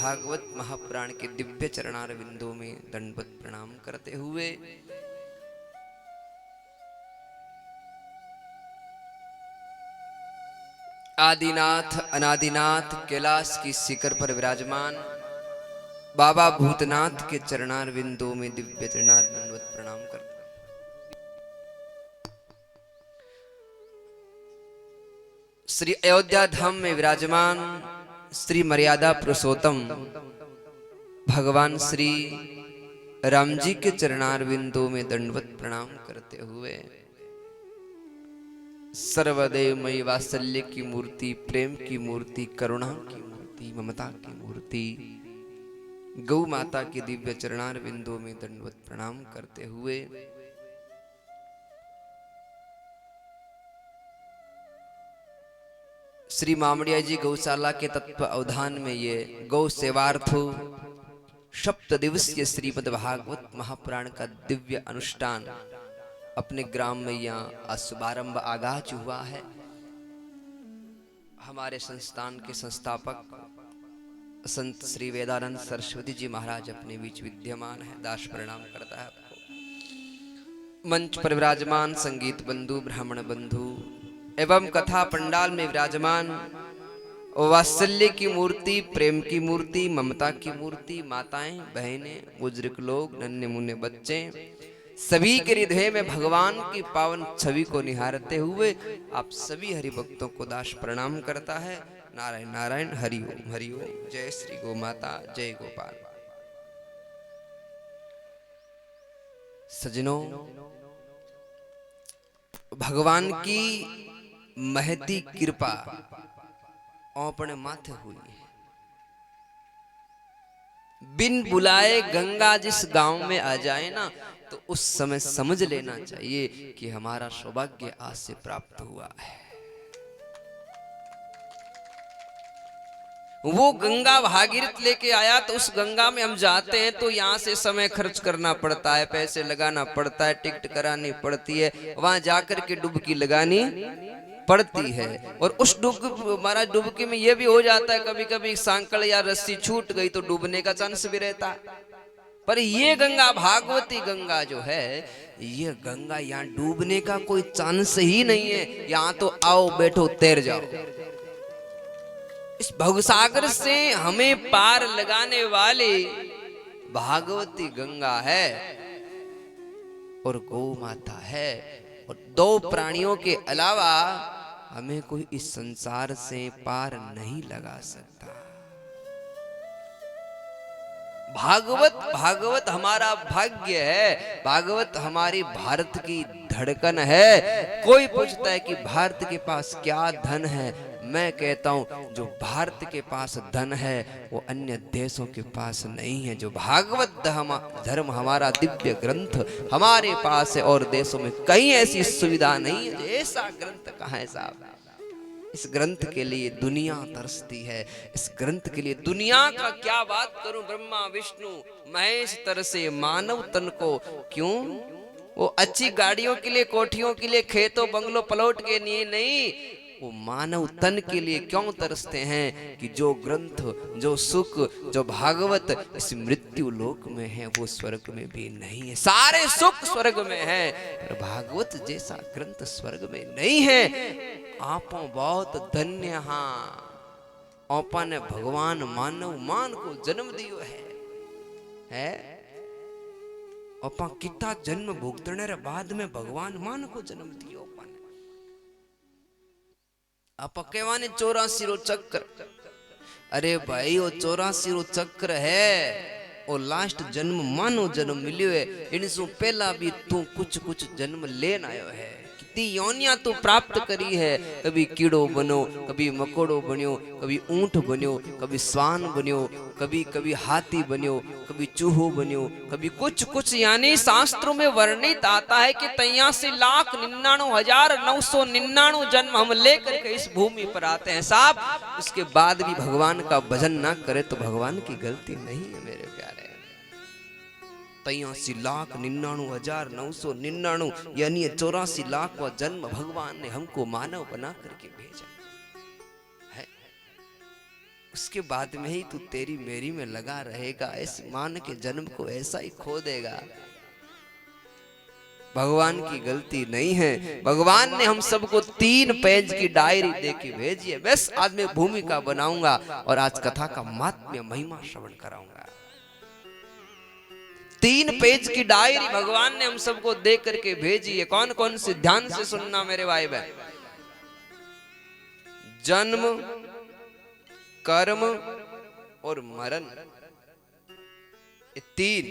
भागवत महापुराण के दिव्य चरणार बिंदों में दंडवत प्रणाम करते हुए आदिनाथ अनादिनाथ कैलाश की शिखर पर विराजमान बाबा भूतनाथ के चरणार बिंदों में दिव्य चरणार दंडवत प्रणाम करते। श्री अयोध्या धाम में विराजमान श्री मर्यादा पुरुषोत्तम भगवान श्री राम जी के चरणार बिंदों में दंडवत प्रणाम करते हुए सर्वदेवमयी वात्सल्य की मूर्ति, प्रेम की मूर्ति, करुणा की मूर्ति, ममता की मूर्ति गौ माता के दिव्य चरणार बिंदों में दंडवत प्रणाम करते हुए श्री मामड़िया जी गौशाला के तत्व अवधान में ये गौ सेवार्थो सप्त दिवसीय श्रीमद् भागवत महापुराण का दिव्य अनुष्ठान अपने ग्राम में यहाँ शुभारंभ आगाज हुआ है। हमारे संस्थान के संस्थापक संत श्री वेदानंद सरस्वती जी महाराज अपने बीच विद्यमान है। दास प्रणाम करता है आपको। मंच पर विराजमान संगीत बंधु, ब्राह्मण बंधु एवं कथा पंडाल में विराजमान वात्सल्य की मूर्ति, प्रेम की मूर्ति, ममता की मूर्ति, माताएं, बहनें, बुजुर्ग लोग, नन्हे मुन्ने बच्चे, सभी के हृदय में भगवान की पावन छवि को निहारते हुए आप सभी हरि भक्तों को दास प्रणाम करता है। नारायण नारायण, हरि ओम हरि ओम। जय श्री गो माता, जय गोपाल। सजनों, भगवान की महती कृपा अपने माथे हुई है। बिन बुलाए गंगा जिस गांव में आ जाए ना, तो उस समय समझ लेना चाहिए कि हमारा सौभाग्य आज से प्राप्त हुआ है। वो गंगा भागीरथ लेके आया, तो उस गंगा में हम जाते हैं तो यहाँ से समय खर्च करना पड़ता है, पैसे लगाना पड़ता है, टिकट करानी पड़ती है, वहां जाकर के डुबकी लगानी पड़ती है। और उस डुबकी में यह भी हो जाता है कभी कभी सांकड़ या रस्सी छूट गई तो डूबने का चांस भी रहता है। पर ये गंगा, भागवती गंगा जो है, ये गंगा यहाँ डूबने का कोई चांस ही नहीं है। यहाँ तो आओ बैठो तैर जाओ। इस भवसागर से हमें पार लगाने वाली भागवती गंगा है और गौ माता है। और दो प्राणियों के अलावा हमें कोई इस संसार से पार नहीं लगा सकता। भागवत हमारा भाग्य है, भागवत हमारी भारत की धड़कन है। कोई पूछता है कि भारत के पास क्या धन है, मैं कहता हूं जो भारत के पास धन है वो अन्य देशों के पास नहीं है। जो भागवत धर्म हमारा दिव्य ग्रंथ हमारे पास है और देशों में कहीं ऐसी सुविधा नहीं है। ऐसा ग्रंथ कहाँ है साहब? इस ग्रंथ के लिए दुनिया तरसती है। इस ग्रंथ के लिए दुनिया का क्या बात करूं, ब्रह्मा विष्णु महेश तरसे मानव तन को क्यों? वो अच्छी गाड़ियों के लिए, कोठियों के लिए, खेतों बंगलों प्लॉट के लिए नहीं, वो मानव तन के लिए क्यों तरसते हैं कि जो ग्रंथ, जो सुख, जो भागवत इस मृत्यु लोक में है वो स्वर्ग में भी नहीं है। सारे सुख स्वर्ग में है पर भागवत जैसा ग्रंथ स्वर्ग में नहीं है। आपो बहुत धन्य हाँ, आपा ने भगवान मानव मान को जन्म दियो है? आपा कितना जन्म भुगतने रे बाद में भगवान मान को जन्म दियो। आप कहवाने 84 रो चक्र, अरे भाई वो 84 रो चक्र है, वो लास्ट जन्म मानो जन्म मिलियो है। इनसे पहला भी तू कुछ जन्म लेन आयो है। कितनी योनियां तू प्राप्त करी है। कभी कीड़ो बनो, कभी मकोड़ो बनियो, कभी ऊंट बनियो, कभी स्वान बनियो, कभी हाथी बनियो, कभी चूहो बनियो, कभी कुछ यानी शास्त्रों में वर्णित आता है कि 83,99,999 जन्म हम लेकर के इस भूमि पर आते हैं साहब। उसके बाद भी भगवान का भजन ना करे तो भगवान की गलती नहीं है मेरे प्यारे। 83,99,999 यानी 84 लाख जन्म भगवान ने हमको मानव बना करके भेजा है। उसके बाद में ही तू तेरी मेरी में लगा रहेगा, इस मान के जन्म को ऐसा ही खो देगा। भगवान की गलती नहीं है, भगवान ने हम सबको 3 पेज की डायरी दे के भेजी है। बस आज मैं भूमिका बनाऊंगा और आज कथा का मात्म्य महिमा श्रवण कराऊंगा। 3 पेज की डायरी भगवान ने हम सबको दे करके भेजी है। कौन कौन से, ध्यान से सुनना मेरे भाई बहन। जन्म, कर्म और मरण, ये 3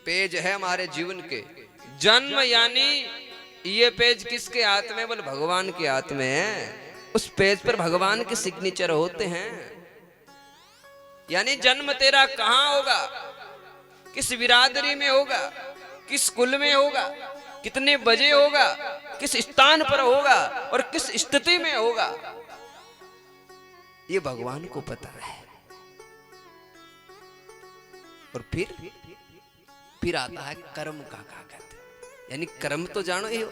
पेज है हमारे जीवन के। जन्म यानी ये पेज किसके हाथ में? बोले भगवान के हाथ में है। उस पेज पर भगवान के सिग्नेचर होते हैं। यानी जन्म तेरा कहां होगा, किस बिरादरी में होगा, किस कुल में होगा, कितने बजे होगा, किस स्थान पर होगा और किस स्थिति में होगा, ये भगवान को पता है। और फिर आता है कर्म का कागज। यानी कर्म तो जानो ही हो।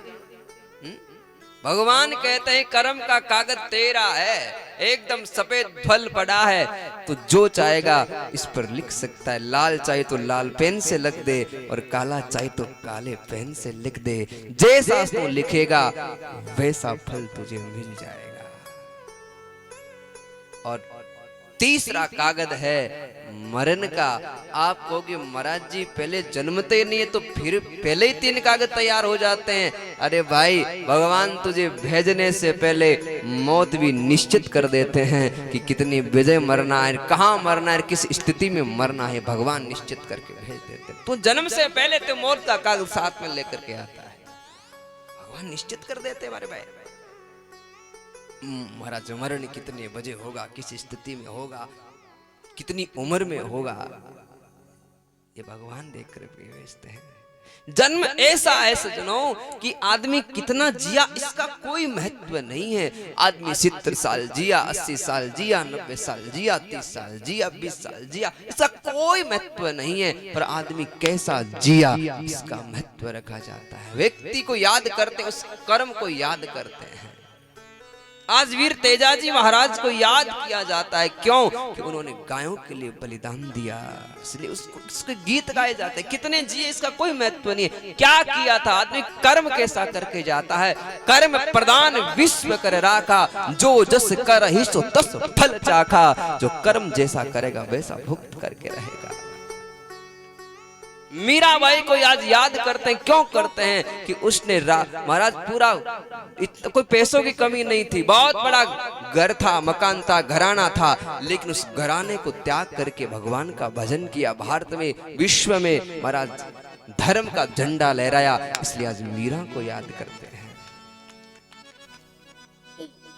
भगवान कहते हैं कर्म का कागज तेरा है, एकदम सफेद फल पड़ा है, तो जो चाहेगा इस पर लिख सकता है। लाल चाहे तो लाल पेन से लिख दे और काला चाहे तो काले पेन से लिख दे। जैसा तू लिखेगा वैसा फल तुझे मिल जाएगा। और तीसरा कागज है मरण का। आप कहोगे महाराज जी पहले जन्मते नहीं है तो फिर पहले ही 3 कागज तैयार हो जाते हैं। अरे भाई, भगवान तुझे भेजने से पहले मौत भी निश्चित कर देते हैं कि कितनी बजे मरना है, कहाँ मरना है, किस स्थिति में मरना है, भगवान निश्चित करके भेज देते हैं। तो जन्म से पहले तो मौत का कागज साथ में लेकर के आता है, भगवान निश्चित कर देते हैं हमारे भाई। महाराज मरण कितने बजे होगा, किस स्थिति में होगा, कितनी उम्र में होगा, ये भगवान देख कर भेजते हैं। जन्म ऐसा है सजनों कि आदमी कितना जिया इसका कोई महत्व नहीं है। आदमी 70 साल जिया, 80 साल जिया, 90 साल जिया, 30 साल जिया, 20 साल जिया, इसका कोई महत्व नहीं है। पर आदमी कैसा जिया इसका महत्व रखा जाता है। व्यक्ति को याद करते, उस कर्म को याद करते हैं। आज वीर तेजाजी महाराज को याद किया जाता है, क्यों? कि उन्होंने गायों के लिए बलिदान दिया, इसलिए उसके गीत गाए जाते हैं। कितने जिए इसका कोई महत्व नहीं है, क्या किया था आदमी, कर्म कैसा करके जाता है। कर्म प्रदान विश्व कर राखा, जो जस कर ही सो तस फल चाखा। जो कर्म जैसा करेगा वैसा भुक्त करके रहेगा। मीराबाई को आज याद करते हैं, क्यों करते हैं? कि उसने महाराज पूरा कोई पैसों की कमी नहीं थी, बहुत बड़ा घर था, मकान था, घराना था, लेकिन उस घराने को त्याग करके भगवान का भजन किया। भारत में, विश्व में महाराज धर्म का झंडा लहराया। इसलिए आज मीरा को याद करते हैं।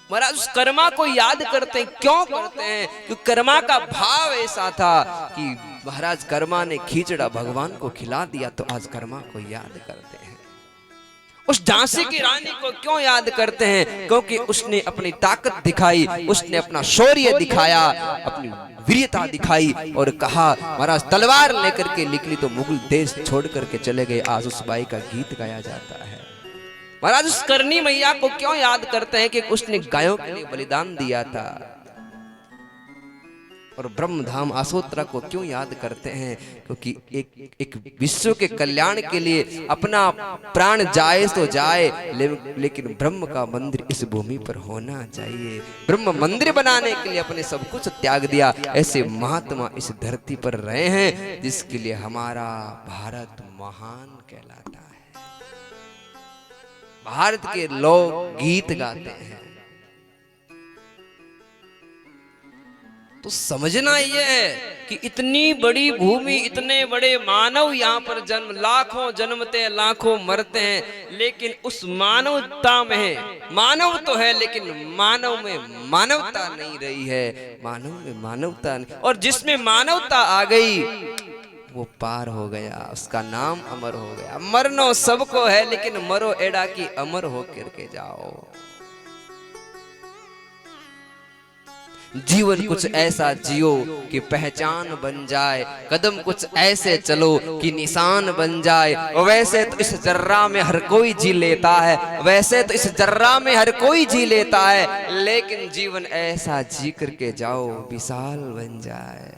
महाराज उस कर्मा को याद करते हैं, क्यों करते हैं? क्योंकि कर्मा का भाव ऐसा था कि महाराज कर्मा ने खिचड़ा भगवान को खिला दिया, तो आज कर्मा को याद करते हैं। उस झांसी की रानी को क्यों याद करते हैं? क्योंकि उसने अपनी ताकत दिखाई, उसने अपना शौर्य दिखाया, अपनी वीरता दिखाई और कहा महाराज तलवार लेकर के निकली तो मुगल देश छोड़ करके चले गए। आज उस बाई का गीत गाया जाता है। महाराज उस करनी मैया को क्यों याद करते हैं? कि उसने गायों के लिए बलिदान दिया था। और ब्रह्मधाम आसोत्रा को क्यों याद करते हैं? क्योंकि एक विश्व के कल्याण के लिए अपना प्राण जाए तो जाए, लेकिन ब्रह्म का मंदिर इस भूमि पर होना चाहिए। ब्रह्म मंदिर बनाने के लिए अपने सब कुछ त्याग दिया। ऐसे महात्मा इस धरती पर रहे हैं, जिसके लिए हमारा भारत महान कहलाता है। भारत के लोग गीत गाते हैं, तो समझना यह है कि इतनी बड़ी भूमि, इतने बड़े मानव यहाँ पर जन्म, लाखों जन्मते हैं, लाखों मरते हैं, लेकिन उस मानवता में है, मानव तो है लेकिन मानव में मानवता नहीं रही है। मानव में मानवता नहीं, और जिसमें मानवता आ गई वो पार हो गया, उसका नाम अमर हो गया। मरनो सबको है लेकिन मरो एड़ा की अमर हो करके जाओ। जीवन कुछ ऐसा जियो कि पहचान बन जाए, कदम कुछ ऐसे चलो कि निशान बन जाए। वैसे तो इस जर्रा में हर कोई जी लेता है, वैसे तो इस जर्रा में हर कोई जी लेता है, लेकिन जीवन ऐसा जी करके जाओ विशाल बन जाए।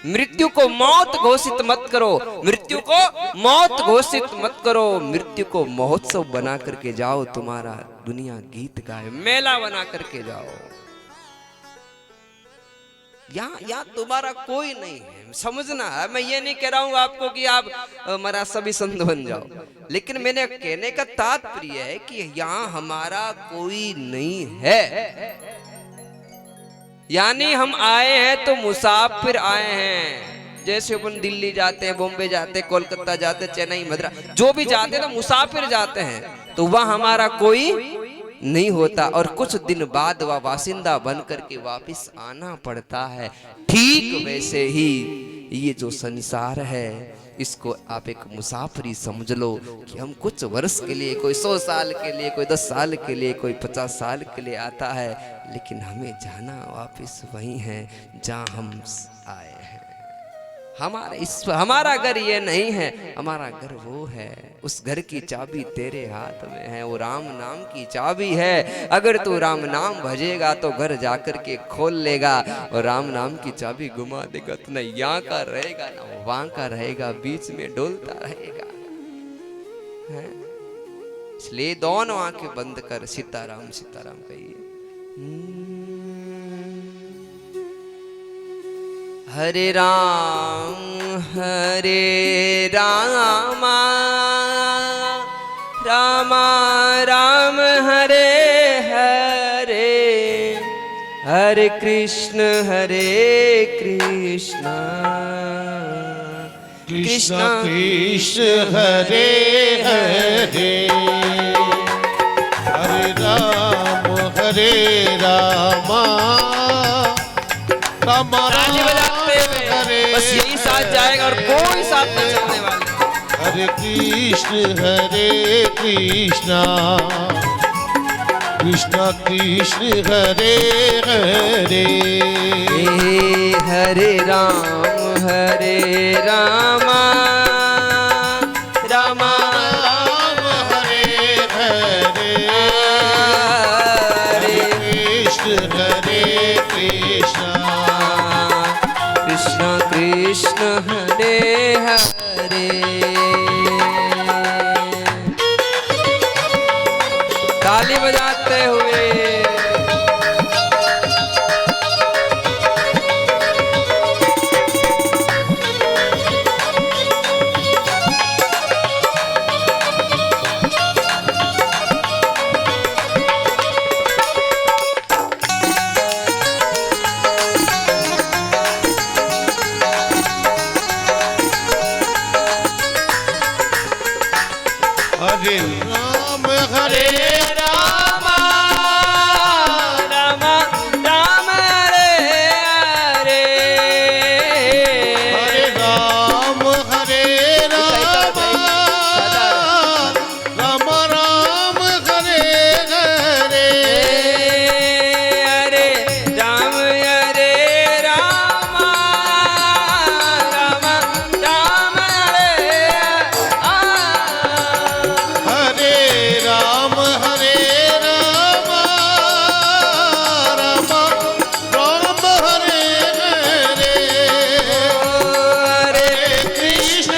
मृत्यु को मौत घोषित मत करो, मृत्यु को मौत घोषित मत करो, मृत्यु को महोत्सव बना करके जाओ। तुम्हारा दुनिया गीत गाए, मेला बना करके जाओ। यहाँ तुम्हारा कोई नहीं है, समझना है। मैं ये नहीं कह रहा हूं आपको कि आप हमारा सभी संत बन जाओ, लेकिन मैंने कहने का तात्पर्य है कि यहाँ हमारा कोई नहीं है। यानी हम आए हैं तो मुसाफिर आए हैं। जैसे अपन दिल्ली जाते हैं, बॉम्बे जाते हैं, कोलकाता जाते हैं, चेन्नई, मद्रास, जो भी जाते हैं तो मुसाफिर जाते हैं, तो वह हमारा कोई नहीं होता और कुछ दिन बाद वह बासिंदा बन करके वापस आना पड़ता है। ठीक वैसे ही ये जो संसार है, इसको आप एक मुसाफरी समझ लो कि हम कुछ वर्ष के लिए, कोई 100 साल के लिए, कोई 10 साल के लिए, कोई 50 साल के लिए आता है, लेकिन हमें जाना वापस वही है जहां हम आए हैं। हमारा घर ये नहीं है, हमारा घर वो है। उस घर की चाबी तेरे हाथ में है, वो राम नाम की चाबी है। अगर तू राम नाम भजेगा तो घर जाकर के खोल लेगा, और राम नाम की चाबी घुमा देगा तो न यहाँ का रहेगा ना वहां का रहेगा, बीच में डोलता रहेगा। इसलिए दोनों आंखें बंद कर सीताराम सीताराम कहिए। हरे राम राम राम हरे हरे, हरे कृष्ण कृष्ण कृष्ण हरे हरे, हरे राम राम हरे, बस यही साथ जाएगा और कोई साथ नहीं चलने वाला। हरे कृष्ण कृष्ण कृष्ण हरे हरे, हरे राम राम राम हरे हरे, हरे कृष्ण कृष्ण कृष्ण हरे हरे। ताली बजाते हुए हरे राम हरे राम राम राम हरे हरे, हरे राम राम राम हरे हरे, हरे राम राम राम हरे हरे राम राम हरे हरे, हरे कृष्ण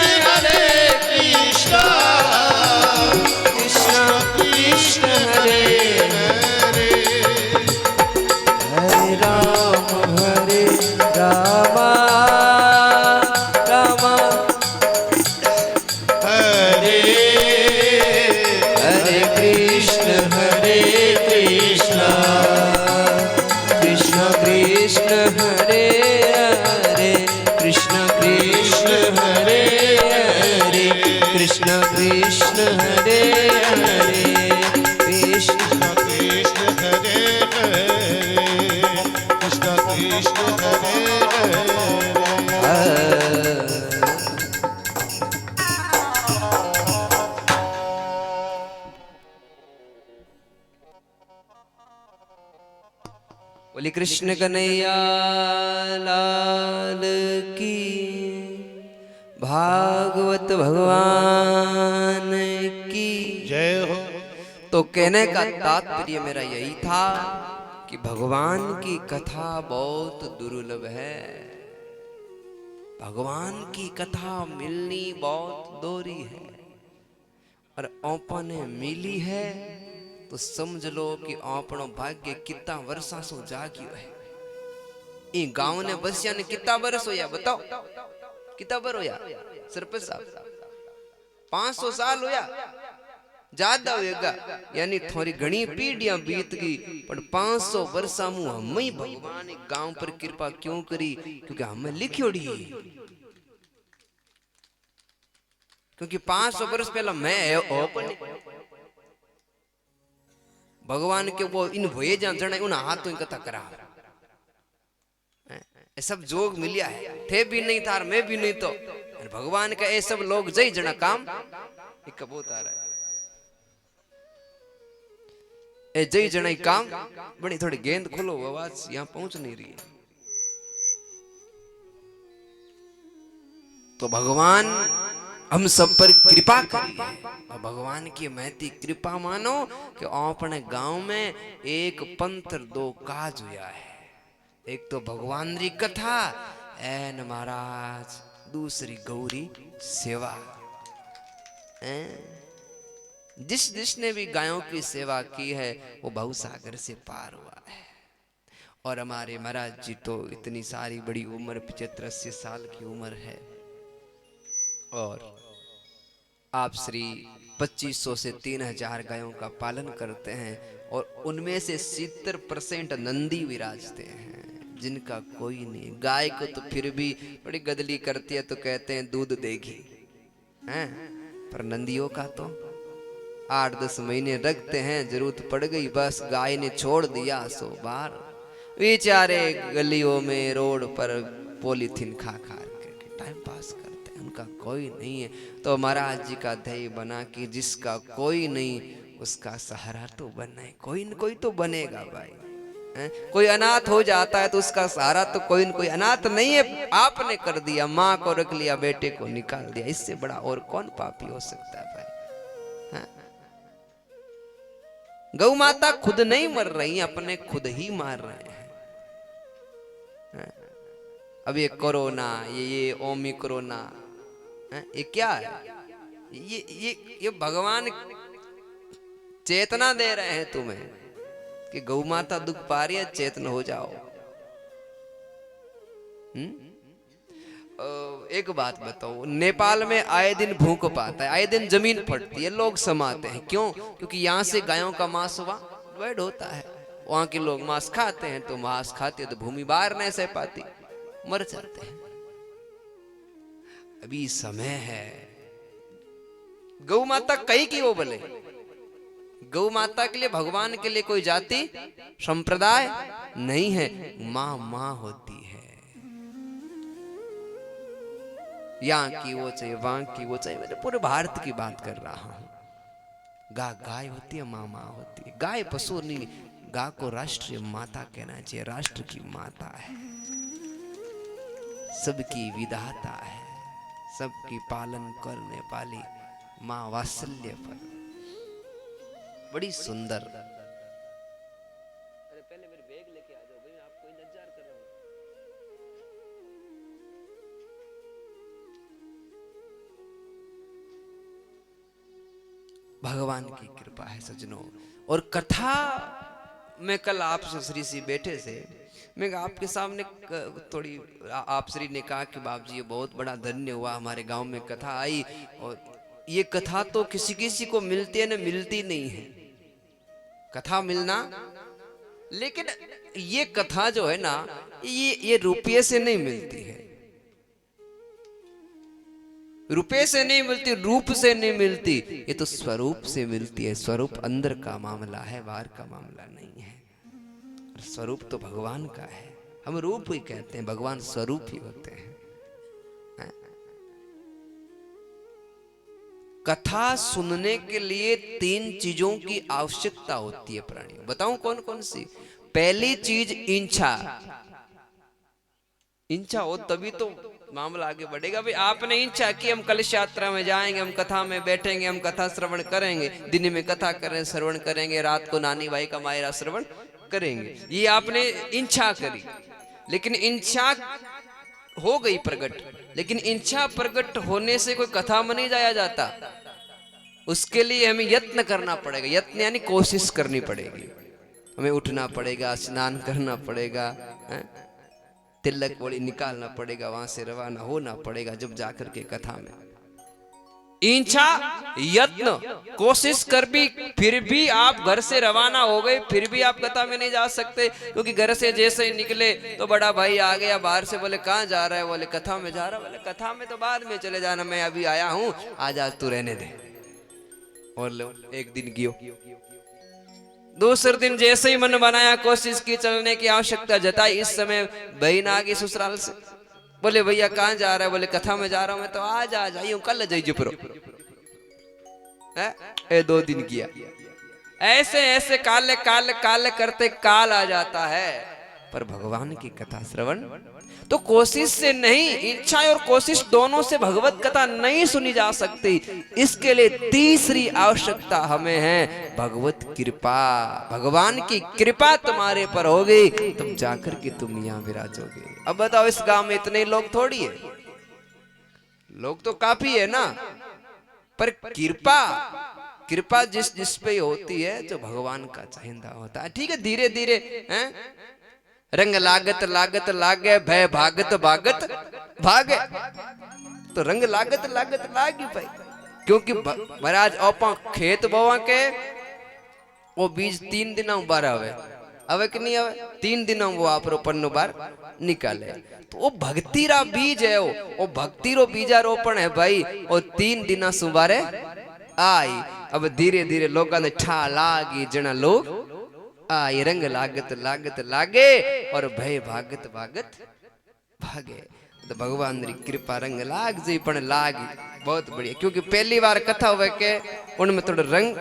कृष्ण कृष्ण कृष्ण हरे हरे, हरे राम राम हरे हरे कृष्ण कृष्ण कृष्ण हरे हरे, कृष्ण कृष्ण हरे हरे, कृष्ण कृष्ण हरे हरे, कृष्ण कृष्ण हरे हरे, कृष्ण कृष्ण हरे हरे। बोली कृष्ण कन्हैया लाल की, भागवत भगवान की जय हो। तो कहने का तात्पर्य मेरा यही था कि भगवान की कथा बहुत दुर्लभ है, भगवान की कथा मिलनी बहुत दोरी है, और औपने मिली है तो समझ लो कि आपनो भाग्य कितना वर्षा सो जाग्यो है। ई गांव ने बसिया ने कितना बरस होया बताओ, कितना बर होया सरपंच साहब? 500 साल होया, ज्यादा होएगा, यानी थोड़ी घनी पीढ़ियां बीत गई, पर 500 वर्षा मु हम ही भगवान गांव पर कृपा क्यों करी? क्योंकि हमें लिखियोड़ी, क्योंकि 500 वर्ष पहला मैं ओपन भगवान के वो इन भोए जन उन हाथों कथा करा, सब जोग मिलिया है, थे भी नहीं था मैं भी नहीं, तो भगवान का ये सब लोग जय जना काम एक कबूत आ रहा है, ए जय जना काम बड़ी थोड़ी गेंद खोलो, आवाज यहां पहुंच नहीं रही है। तो भगवान हम सब पर कृपा करिए, और भगवान की महती कृपा मानो कि अपने गांव में एक पंथ दो काज हुआ है। एक तो भगवान री कथा एन महाराज, दूसरी गौरी सेवा। जिसने भी गायों की सेवा की है वो भवसागर से पार हुआ है। और हमारे महाराज जी तो इतनी सारी बड़ी उम्र 75-80 साल की उम्र है, और आप श्री 2500 से 3000 गायों का पालन करते हैं, और उनमें से 70% नंदी विराजते हैं जिनका कोई नहीं। गाय को तो फिर भी बड़ी गदली करती है तो कहते हैं दूध देगी, हैं? पर नंदियों का तो 8-10 महीने रखते हैं, जरूरत पड़ गई बस गाय ने छोड़ दिया सो बार, बेचारे गलियों में रोड पर पॉलीथीन खा के टाइम पास करते हैं, उनका कोई नहीं है। तो महाराज जी का ध्येय बना कि जिसका कोई नहीं उसका सहारा तो बनना है, कोई न कोई तो बनेगा भाई। कोई अनाथ हो जाता है तो उसका सहारा तो कोई न कोई, अनाथ नहीं है आपने कर दिया, माँ को रख लिया, बेटे को निकाल दिया, इससे बड़ा और कौन पापी हो सकता है भाई? गौ माता खुद नहीं मर रही, अपने खुद ही मार रहे हैं। अब ये कोरोना, ये ओमिक्रोना, ये क्या है? ये भगवान चेतना दे रहे हैं तुम्हें कि गौ माता दुख पा रही है, चेतन हो जाओ। एक बात बताओ, नेपाल में आए दिन भूकंप आता है, आए दिन जमीन फटती है, लोग समाते हैं, क्यों? क्योंकि यहाँ से गायों का मांस वैड होता है, वहां के लोग मांस खाते हैं, तो मांस खाते तो भूमि बाहर नहीं सह पाती, मर जाते हैं। अभी समय है, गौ माता कहीं की वो बोले, गौ माता के लिए, भगवान के लिए कोई जाति संप्रदाय नहीं है, माँ माँ होती है, यहाँ की वो चाहे वहां की वो चाहे, मैं पूरे भारत की बात कर रहा हूं। गाय होती है, माँ माँ होती है। गाय पशु नहीं, गाय को राष्ट्रीय माता कहना चाहिए, राष्ट्र की माता है, सबकी विधाता है, सबकी पालन करने वाली माँ, वात्सल्य पर बड़ी सुंदर। अरे पहले मेरी बैग लेके आ जाओ भाई, मैं आपको इंतजार कर रहा हूं। भगवान की कृपा है सज्जनों। और कथा में कल आप श्री सी बैठे थे, मैं आपके सामने थोड़ी, आप श्री ने कहा कि बाप जी ये बहुत बड़ा धन्य हुआ, हमारे गांव में कथा आई, और ये कथा तो किसी किसी को मिलती है ना, मिलती नहीं है कथा मिलना, लेकिन ये कथा जो है ना, ये रुपये से नहीं मिलती है, रुपये से नहीं मिलती, रूप से नहीं मिलती, ये तो स्वरूप से मिलती है। स्वरूप अंदर का मामला है, बाहर का मामला नहीं है। स्वरूप तो भगवान का है, हम रूप ही कहते हैं, भगवान स्वरूप ही होते हैं। कथा सुनने के लिए 3 चीजों की आवश्यकता होती है प्राणियों, बताऊं कौन कौन सी? पहली चीज इच्छा, इच्छा हो तभी तो मामला आगे बढ़ेगा। भाई आपने इच्छा की हम कलश यात्रा में जाएंगे, हम कथा में बैठेंगे, हम कथा श्रवण करेंगे, दिन में कथा करें श्रवण करेंगे, रात को नानी भाई का मायरा श्रवण करेंगे, ये आपने इच्छा करी। लेकिन इच्छा हो गई प्रकट, लेकिन इच्छा प्रकट होने से कोई कथा में नहीं जाया जाता, उसके लिए हमें यत्न करना पड़ेगा। यत्न यानी कोशिश करनी पड़ेगी, हमें उठना पड़ेगा, स्नान करना पड़ेगा, तिलक वोली निकालना पड़ेगा, वहां से रवाना होना पड़ेगा, जब जाकर के कथा में। इच्छा यत्न कोशिश कर भी फिर भी आप घर से रवाना हो गए, फिर भी आप कथा में नहीं जा सकते, क्योंकि घर से जैसे ही निकले तो बड़ा भाई आ गया बाहर से, बोले कहाँ जा रहा है, बोले कथा में जा रहा है, बोले कथा में तो बाद में चले जाना, मैं अभी आया हूं, आज तू रहने दे। और लो एक दिन गियो, दूसरे दिन जैसे ही मन बनाया, कोशिश की, चलने की आवश्यकता जताई, इस समय बहन आ गई ससुराल से, बोले भैया कहाँ जा रहा है, बोले कथा में जा रहा हूं मैं, तो आज आ जाइए कल जाइए पुरो। 2 दिन किया, ऐसे ऐसे काले काले काले करते काल आ जाता है। पर भगवान की कथा श्रवण तो कोशिश से नहीं, इच्छा और कोशिश दोनों से भगवत कथा नहीं सुनी जा सकती। इसके लिए तीसरी आवश्यकता हमें है भगवत कृपा। भगवान की कृपा तुम्हारे पर होगी, तुम जाकर के तुम यहाँ विराजोगे। अब बताओ इस गांव में इतने लोग थोड़ी है, लोग तो काफी है ना, पर कृपा कृपा जिस जिस पे होती है जो भगवान का चाहिदा होता है। ठीक है, धीरे धीरे हैं, रंग लागत लागत लागे, भय भागत भागत भागे, तो रंग लागत लागत लागी भाई, क्योंकि महाराज ओपा खेत बोवा के वो बीज 3 दिन बार आवे, अवे कि नहीं आवे, 3 दिन वो आप रोपण बार निकाले, तो वो भक्ति रा बीज है, वो भक्ति रो बीजारोपण है भाई, वो 3 दिन सुबारे आई। अब धीरे धीरे लोगों ने ठा लागी, जना लोग आई, रंग लागत लागत लागे और भय भागत भागत भागे। तो भगवान री कृपा रंग लाग जी पण लागी, बहुत बढ़िया, क्योंकि पहली बार कथा हुए के उनमें थोड़ा रंग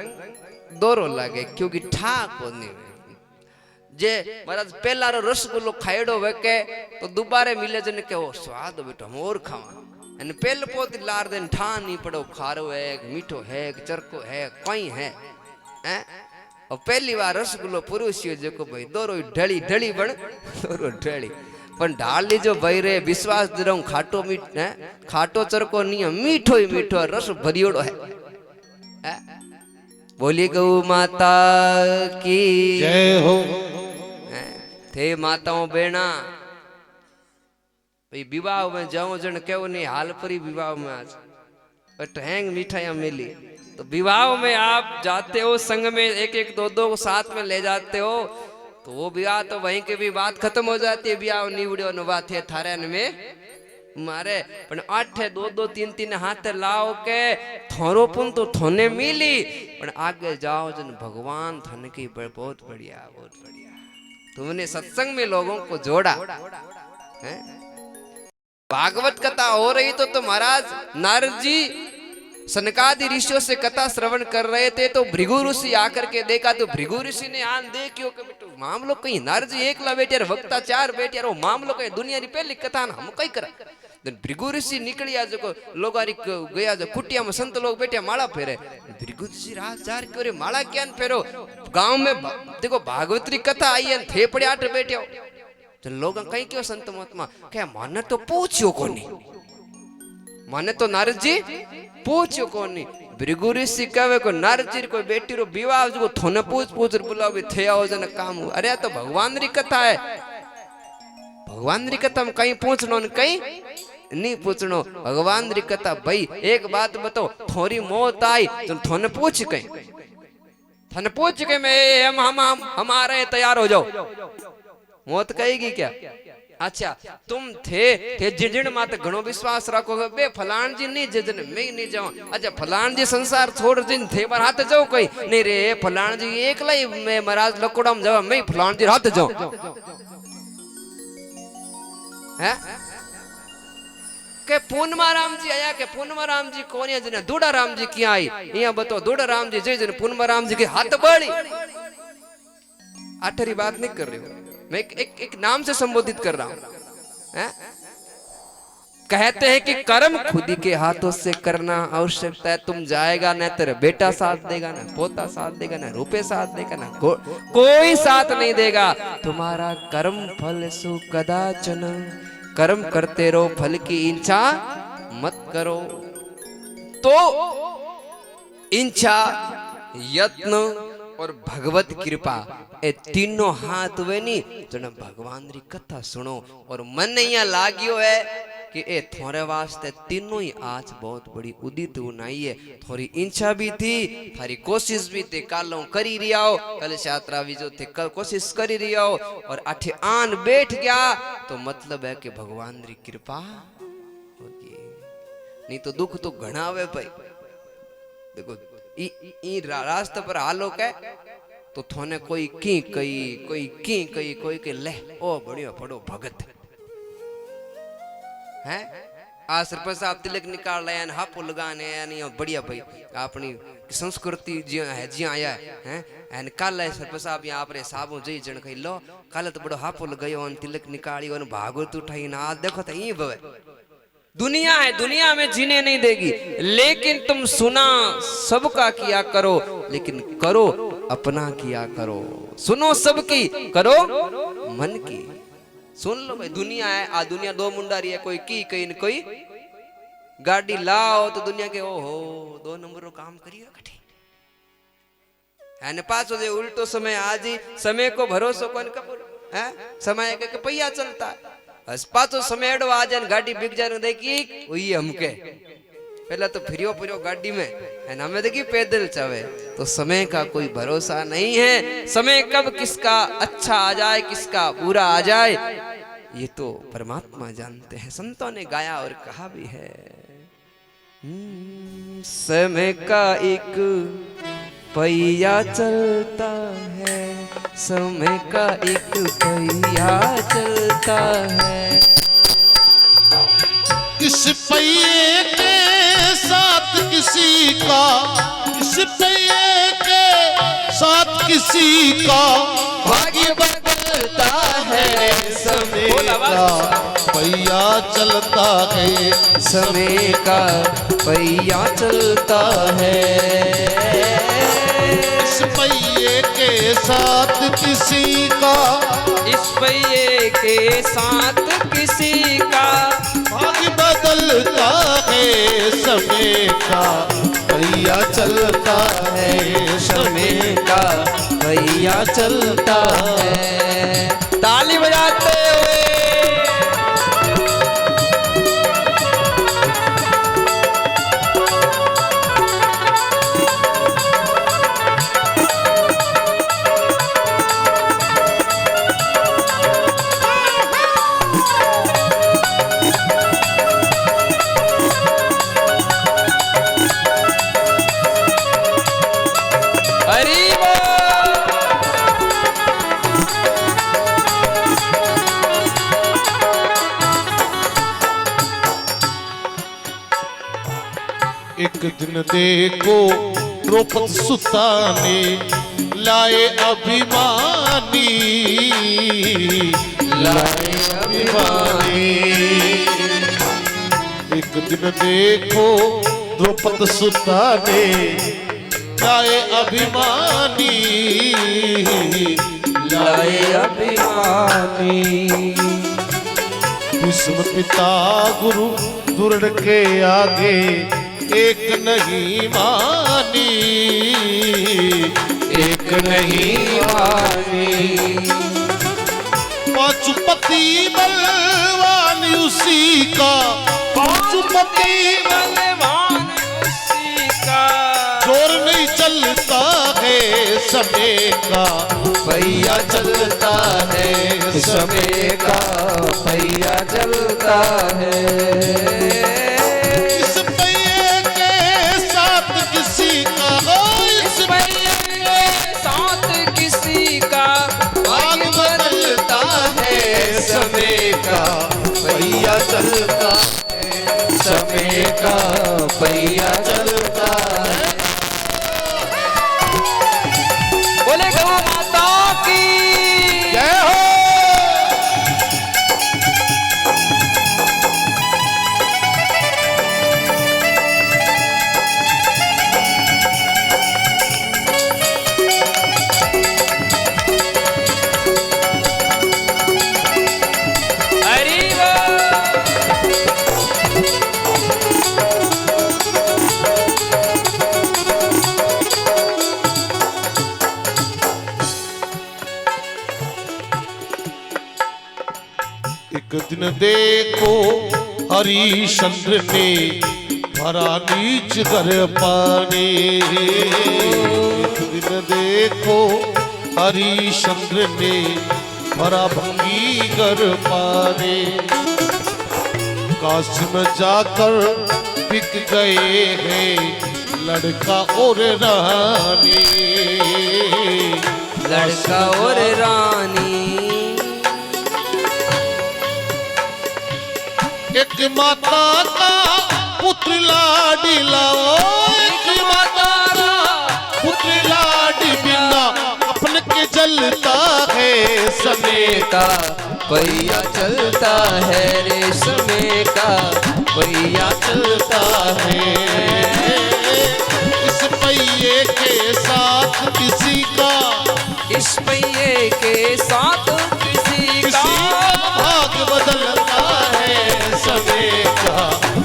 दोरो लागे, क्योंकि ठा को नहीं जे महाराज पहला रो रसगुल्लो खायड़ो हुए के तो दोबारे मिले जने के वो स्वाद बेटा मोर खावा, અને પેલ પોત લાર દેન ઠા ની પડો, ખારો है मीठो है चरको है कोई है, हैं? और पहली बार रसगुल्लो पुरुषियो जो भाई दोरो ढली ढली बन दोरो ढली, पण ढाल लीजो भाई रे, विश्वास दिलाऊं खाटो मीठ है, खाटो चरको नहीं है, मीठो ही मीठो रस भरियोड़ो है। बोली गौ माता की जय हो। थे माताओं बेना भाई विवाह में जाओ जन क्यों नहीं हाल परी विवाह में आज टहंग मिठाइयां मिली, तो विवाह में आप जाते हो संग में एक एक दो दो साथ में ले जाते हो, तो वो विवाह तो वहीं के भी बात खत्म हो जाती है, विवाह निवड़ियो न बात है थारे में मारे, पण 8 2 2 3 3 हाथ लाओ के थोरो पुन तो थोने मिली, पण आगे जाओ जन भगवान थन की बहुत बढ़िया बहुत बढ़िया, तुमने सत्संग में लोगों को जोड़ा है। भागवत कथा हो रही तो महाराज नारद जी सनकादि ऋषियों से कथा श्रवण कर रहे थे, तो भृगु ऋषि आकर के देखा, तो भृगु ऋषि ने आन देखियो कि बेटो मामलो कहीं नारद जी एकला बैठे वक्ता 4 बैठे, वो मामलो कहीं दुनिया री पहली कथा ना हम कई करा। भृगु ऋषि निकलिया जो लोग गया जो कुटिया में संत लोग बैठे माला फेरे, भृगु ऋषि रात जार क्यों माला क्या फेरो, गांव में देखो भागवत री कथा आई है, थे पड़े 8 बैठे हो, तो लोग कहीं क्यों संत महात्मा क्या माने तो पूछ्यो कोनी, माने तो नारद जी पूछ्यो कोनी। भृगु ऋषि कहे को नारद जी कोई बेटी रो विवाह जो थोने पूछ पूछ बुलावे थे आओ जन काम, अरे तो भगवान री कथा है, भगवान री कथा में कहीं पूछनो न कहीं नहीं पूछनो, भगवान री कथा भाई एक बात बताओ, थोड़ी मौत आई तो थोने पूछ कहीं, थने पूछ के मैं हम आ रहे तैयार हो जाओ, मौत कहेगी क्या? अच्छा तुम थे जिजन माते घणो विश्वास रखो बे फलान जी नहीं जिजन मैं नहीं जाऊं, अच्छा फलान जी संसार छोड़ जिन थे बार हाथ जाओ कहीं नहीं रे, फलान जी एकला ही मैं महाराज लकोड़ा में जावा, मैं फलान जी हाथ जाऊं है के पूनमा राम जी आया के पूनमा राम जी कौन है जने दूड़ा राम जी की आई, यहाँ बताओ दूड़ा राम जी जय जन पूनमा राम जी के हाथ बड़ी आठरी बात नहीं कर रही हूं मैं, एक नाम से संबोधित कर रहा हूं। कहते हैं कि कर्म खुद ही के हाथों से करना आवश्यकता है। तुम जाएगा न तेरा बेटा साथ देगा, ना पोता साथ देगा, ना रुपए साथ देगा, ना कोई साथ नहीं देगा। तुम्हारा कर्म फल सु कदाचन, कर्म करते रहो, फल की इच्छा मत करो। तो इच्छा, यत्न और भगवत कृपा ए तीनों हाथ वे नी जने भगवान री कथा सुनो। और मन यहाँ लागियो है कि ए थोड़े वास्ते तीनों ही आज बहुत बड़ी उदित उनाई है। थोड़ी इच्छा भी थी, थारी कोशिश भी थी, कालों करी रिया हो, कल यात्रा भी जो थे कल कोशिश करी रिया हो, और आठे आन बैठ गया तो मतलब है कि भगवान री कृपा होगी। नहीं तो दुख तो घना आवे भाई। देखो ई रास्ते पर हालो के तो थोने कोई की कोई के ले ओ बढ़िया पड़ो भगत है। आ सरपंच साहब तिलक निकाल रहे हैं, हापो लगाने यानी बढ़िया भाई अपनी संस्कृति जी है जी आया है। एन कल सरपंच साहब यहाँ पर साबु जी जन कही लो कल तो बड़ो हापो लगायो तिलक निकाली और भागवत उठाई ना देखो तो यही भवे। दुनिया है, दुनिया में जीने नहीं देगी, लेकिन तुम सुना सबका किया करो, लेकिन करो अपना किया करो। सुनो सबकी, करो मन की। सुन लो भाई, दुनिया है, आ दुनिया दो मुंडारी है, कोई की कहीं कोई गाड़ी लाओ तो दुनिया के ओहो दो नंबर काम करियो कठे है। पास हो उल्टो समय आज ही समय को भरोसो कौन कपूर है, समय के पहिया चलता है। पाचो समय एडो आ जाए गाड़ी बिक जाए देखी वही हमके पहला तो फिरियो फिरियो गाड़ी में है ना, हमें देखी पैदल चवे। तो समय का कोई भरोसा नहीं है, समय कब किसका अच्छा आ जाए किसका बुरा आ जाए ये तो परमात्मा जानते हैं। संतों ने गाया और कहा भी है, समय का एक पहिया चलता है, समय का एक पहिया चलता है। इस पहिए के साथ किसी का, इस पहिए के साथ किसी का भाग्य बदलता है। समय का पहिया चलता है, समय का पहिया चलता है। इस पहिए के साथ किसी का, इस पहिए के साथ किसी का भाग्य बदलता है। समय का पहिया चलता है, समय का पहिया चलता है। ताली बजाते हुए एक दिन देखो द्रौपद सुता ने लाए अभिमानी, लाए अभिमानी। एक दिन देखो द्रौपद सुता ने लाए अभिमानी, लाए अभिमानी। भीष्म पिता गुरु दुर्ड़ के आगे एक नहीं मानी, एक नहीं मानी। पाचुपति बलवान उसी का, पाचुपति बलवान उसी का जोर नहीं चलता है समय का पहिया चलता है, समय का पहिया चलता है। समय का पहिया चलता है, समय का पहिया चलता है। बोले गौ माता की दिन देखो हरिश्चंद्र ने भरा नीच कर पाने। एक दिन देखो हरिश्चंद्र ने भरा भंगी कर पाने। काशी में जाकर बिक गए हैं लड़का और रानी। लड़का और रानी। एक माता का पुत्र लाडीला, एक माता का पुत्र लाडी बिना अपन के जलता है समय का पहिया चलता है रे, समय का पहिया चलता है। इस पहिए के साथ किसी का, इस पहिए के साथ किसी का भाग बदलता है समय का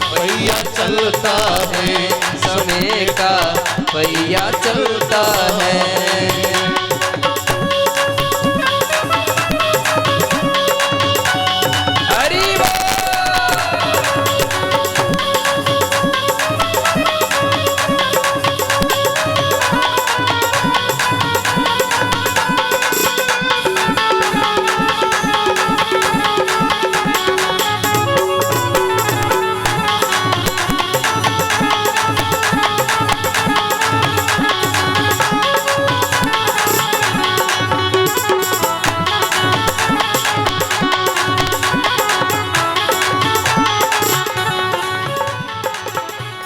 पहिया चलता है। समय का पहिया चलता है।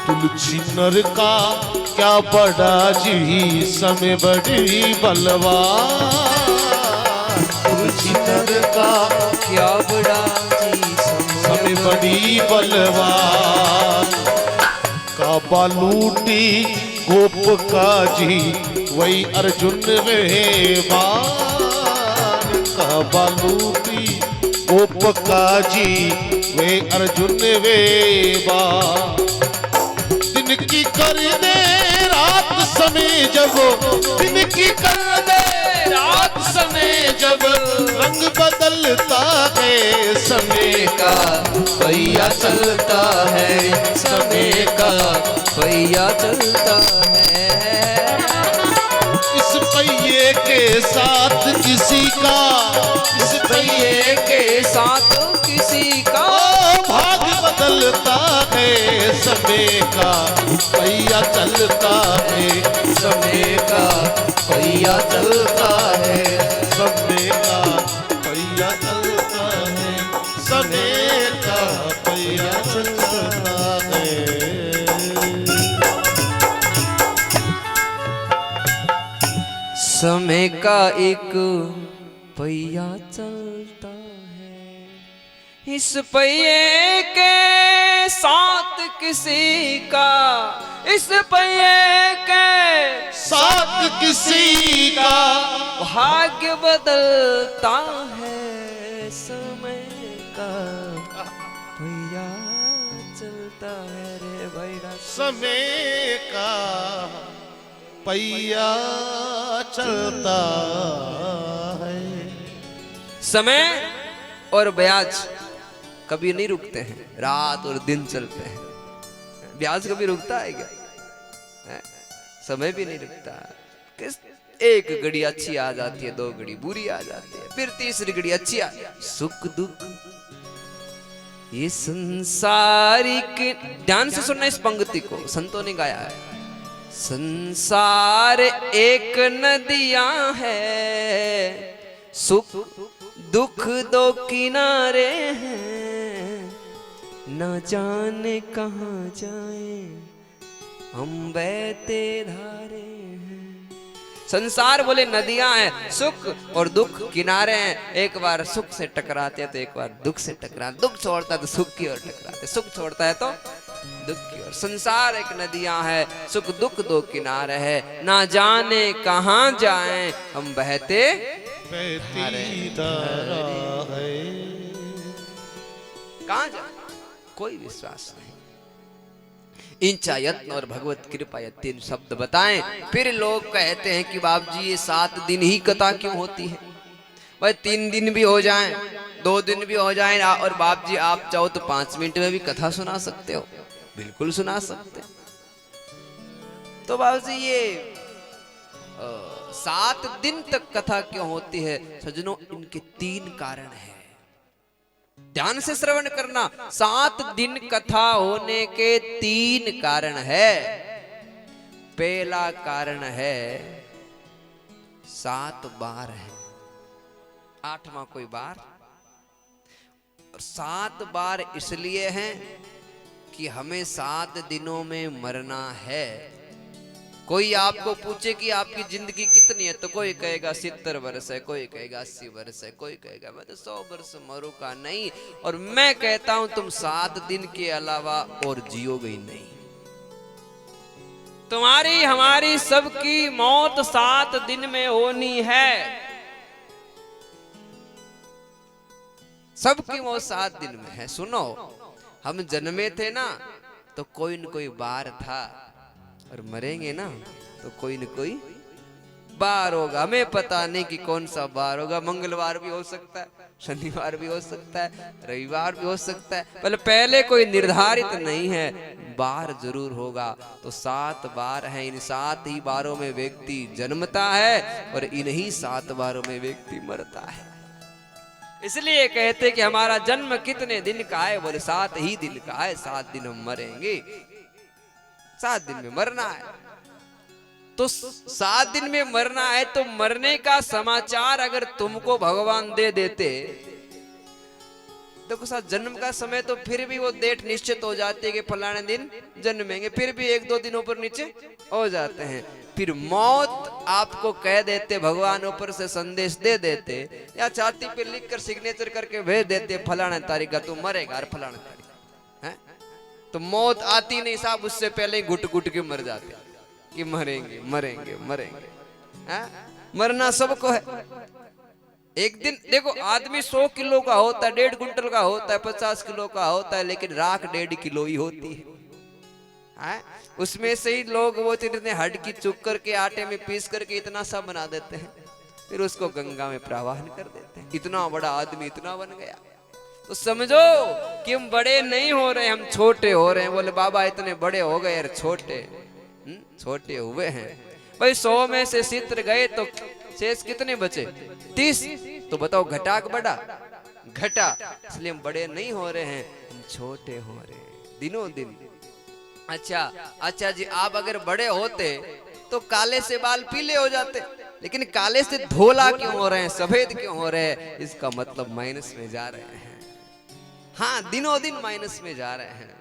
तुलसी नर का क्या बड़ा जी समय बड़ी बलवान। तुलसी नर का क्या बड़ा जी समय बड़ी बलवान। काबा लूटी गोप का जी वही अर्जुन रेवान। काबा लूटी गोप का जी वे अर्जुन वेवान। दिन की कर दे रात समय जब, दिन की कर दे रात समय जब रंग बदलता है समय का पहिया चलता है। समय का पहिया चलता है। इस पहिए के साथ किसी का, इस पहिए के साथ किसी का भाग बदलता है समय का पहिया चलता है। समय का पहिया चलता है। समय का पहिया चलता है। समय का पहिया चलता है। समय का एक पहिया चलता है। इस पहिए के साथ किसी का, इस पहिए के साथ किसी का भाग्य बदलता है। समय का पहिया चलता है रे भैया। समय का पहिया चलता है। समय और ब्याज कभी नहीं रुकते हैं, रात और दिन चलते हैं। ब्याज कभी रुकता है क्या? है? समय भी नहीं रुकता। किस एक घड़ी अच्छी आ जाती है, दो घड़ी बुरी आ जाती है, फिर तीसरी घड़ी अच्छी आ, सुख दुख ये संसारिक। ध्यान से सुनना इस पंक्ति को, संतों ने गाया है। संसार एक नदियां है, सुख दुख दो किनारे हैं, न जाने कहाँ जाए हम बहते धारे हैं। संसार बोले नदियां हैं, सुख और दुख किनारे हैं। एक बार सुख से टकराते हैं तो एक बार दुख से टकराते, दुख छोड़ता है तो सुख की ओर टकराते, सुख छोड़ता है तो दुख की ओर। संसार एक नदियां है, सुख दुख दो किनारे है, ना जाने कहाँ जाएं हम बहते बहती धारा है। कहाँ जाए कोई विश्वास नहीं। इंचा यत्न और भगवत कृपा ये तीन शब्द बताएं। फिर लोग कहते हैं कि बाप जी ये 7 दिन ही कथा क्यों होती है? भाई 3 दिन भी हो जाएं, 2 दिन भी हो जाएं, और बाप जी आप चाहो तो 5 मिनट में भी कथा सुना सकते हो, बिल्कुल सुना सकते। तो बाबू जी ये 7 दिन तक कथा क्यों होती है सज्जनों? इनके 3 कारण हैं। ध्यान से श्रवण करना। 7 दिन कथा होने के 3 कारण है। पहला कारण है 7 बार है, 8वां कोई बार। 7 बार इसलिए हैं कि हमें 7 दिनों में मरना है। कोई आपको पूछे कि आपकी जिंदगी कितनी है, तो कोई कहेगा 70 वर्ष है, कोई कहेगा 80 वर्ष है, कोई कहेगा मैं तो 100 वर्ष मरूंगा नहीं। और मैं कहता हूं तुम 7 दिन के अलावा और जियोगे ही नहीं। तुम्हारी हमारी सबकी मौत 7 दिन में होनी है। सबकी मौत 7 दिन में है। सुनो, हम जन्मे थे ना तो कोई न कोई बार था, और मरेंगे ना तो कोई न कोई बार होगा। हमें पता नहीं कि कौन सा बार होगा। मंगलवार भी हो सकता है, शनिवार भी हो सकता है, रविवार भी हो सकता है। पहले कोई निर्धारित नहीं है, बार जरूर होगा। तो 7 बार हैं। इन 7 ही बारों में व्यक्ति जन्मता है और इन्हीं 7 बारों में व्यक्ति मरता है। इसलिए कहते कि हमारा जन्म कितने दिन का है? बोले 7 ही दिन का है। 7 दिन हम मरेंगे, 7 दिन में मरना है। तो 7 दिन में मरना है, तो मरने का समाचार अगर तुमको भगवान दे देते, देखो साथ जन्म का समय तो फिर भी वो डेट निश्चित हो जाती है कि फलाने दिन जन्मेंगे, फिर भी 1-2 दिन ऊपर नीचे हो जाते हैं। फिर मौत आपको कह देते, भगवान ऊपर से संदेश दे देते, या छाती पे लिख कर सिग्नेचर करके भेज देते फलाने तारीख का तू मरेगा, और फलाने तारीख है। तो मौत आती नहीं साहब, उससे पहले ही घुट घुट के मर जाते कि मरेंगे मरेंगे मरेंगे। है? मरना सबको है। एक दिन देखो आदमी 100 किलो का होता है, 1.5 कुंटल का होता है, 50 किलो का होता है, लेकिन राख 1.5 किलो ही होती है। उसमें से ही लोग वो इतने हड्डी की चुक करके आटे में पीस करके इतना सा बना देते हैं, फिर उसको गंगा में प्रवाहन कर देते हैं। इतना बड़ा आदमी इतना बन गया। तो समझो कि हम बड़े नहीं हो रहे, हम छोटे हो रहे हैं। बोले बाबा इतने बड़े हो गए यार, छोटे हुए हैं। भाई 100 में से 70 गए तो शेष कितने बचे? 30। तो बताओ घटा का बड़ा? घटा। इसलिए हम बड़े नहीं हो रहे हैं, हम छोटे हो रहे हैं दिनों दिन। अच्छा जी, आप अगर बड़े होते तो काले से बाल पीले हो जाते, लेकिन काले से धोला क्यों हो रहे हैं, सफेद क्यों हो रहे हैं? इसका मतलब माइनस में जा रहे हैं। हाँ, दिनों दिन माइनस में जा रहे हैं।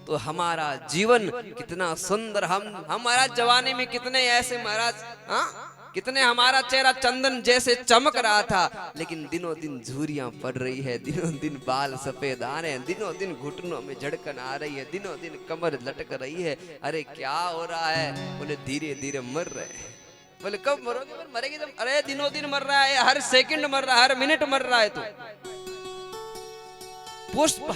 तो हमारा जीवन कितना सुंदर, हमारा जवानी में कितने ऐसे महाराज, कितने हमारा चेहरा चंदन जैसे चमक रहा था, लेकिन दिनों दिन झुर्रियां पड़ रही है, दिनों दिन बाल सफेद आ रहे हैं, दिनों दिन घुटनों में झड़कन आ रही है, दिनों दिन कमर लटक रही है। अरे क्या हो रहा है? बोले धीरे धीरे मर रहे हैं। बोले कब मरोगे? बोले मरेगी जब। अरे दिनों दिन मर रहा है, हर सेकंड मर रहा है, हर मिनट मर रहा है। तो पुष्प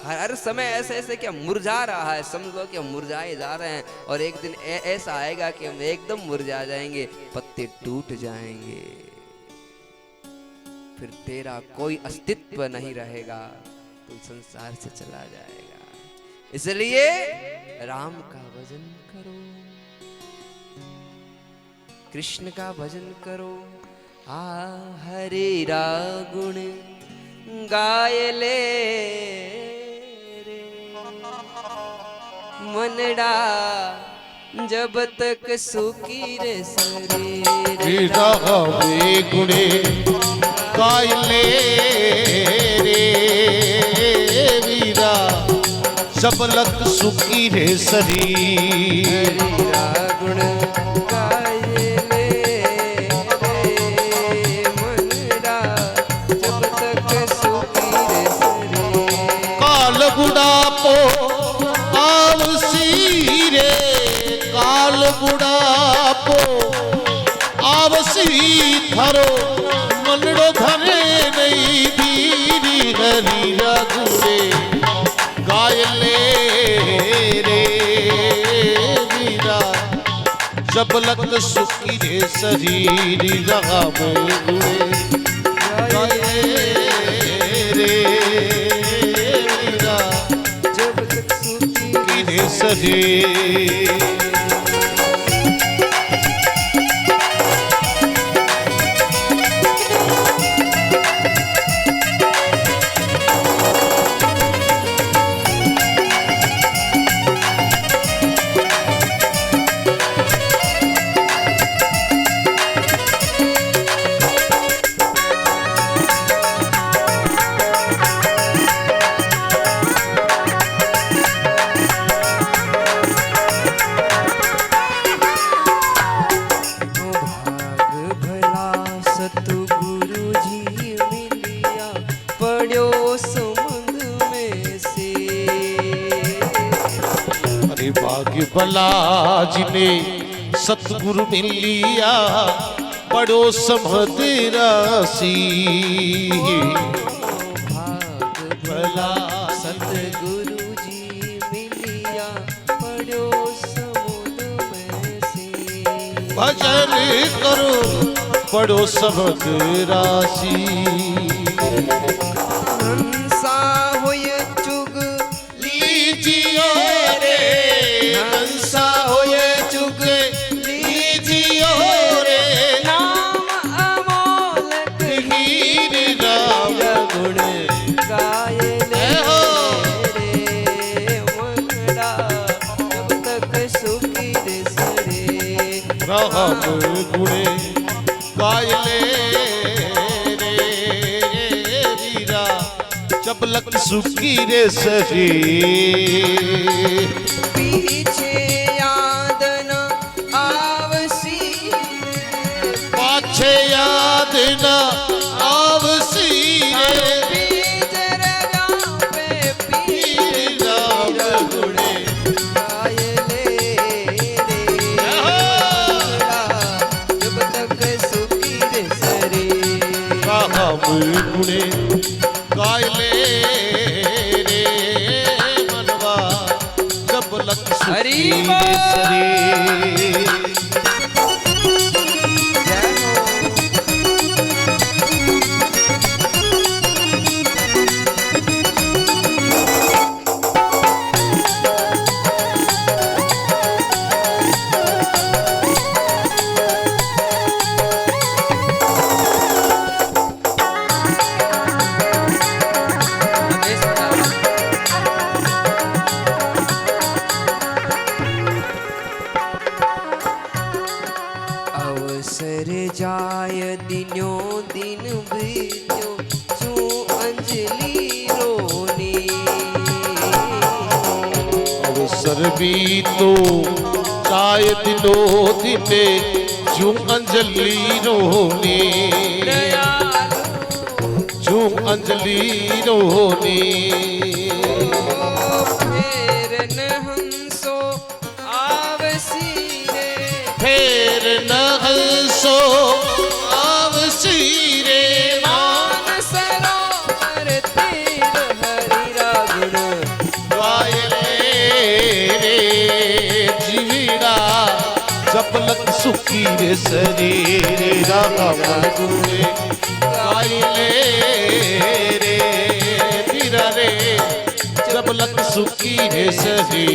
हर समय ऐसे ऐसे क्या मुरझा रहा है, समझो कि हम मुरझाए जा रहे हैं। और एक दिन ऐसा आएगा कि हम एकदम मुरझा जाएंगे, पत्ते टूट जाएंगे, फिर तेरा कोई अस्तित्व नहीं रहेगा, तू संसार से चला जाएगा। इसलिए राम का भजन करो, कृष्ण का भजन करो। हरे रा गुण गाय ले रे मनड़ा, जब तक सुखी रे शरीर। गुणे गाय ले रे वीरा, जब तक सुखी रे शरीर। गुण गाय ले रे मनड़ा, जब तक सुखी रे शरीर। काल बुढ़ापो आवसी रे, काल बुढ़ापो आवसी थारो, मनड़ो धरे नहीं दीरी। हरी रघुरे गाय ले रे वीरा, जब लक सुखी रे शरीर। राम गुणे सरे। भाग्य भला जिने सतगुरु मिलिया बड़ो समझ रासी। भाग्य भला सतगुरु जी मिलिया बड़ो समुद्र में से। भजन करो बड़ो समझ राशि। हंसा होय चुग लीजियो रे, हंसा होय चुग लीजियो रे। नाम अमोलक हीर राम गुण गाय ले हो। रे मनड़ा जब तक सुखी रे सरे। राम गुणे गायले रे वीरा जब लक सुखी रे सरे। पीछे याद न आवसी पाछे याद न आवसी रे। पीजर व्यापे पीर राम गुणे गाय ले रे मनड़ा जब तक सुखी रे सरे। राम गुणे गायले रे मनवा जब लक हरि सुखी बोल। रे सरे। जय हो। रमेश बता। अवसर जाय दिनो दिन बीत्यो चू अंजलि रोने। अवसर भी तो चाय दिनो दिने जू अंजलि रोने। जू अंजलि रोने। फेर न हंसो आवसी रे। फेर न हंसो आवसी रे। मान सरोवर तीर हरिरा गुण गायले रे जीवीड़ा जब लक सुखी रे सरे। राम गुणे गायले रे वीरा रे जब लक सुखी रे सरे।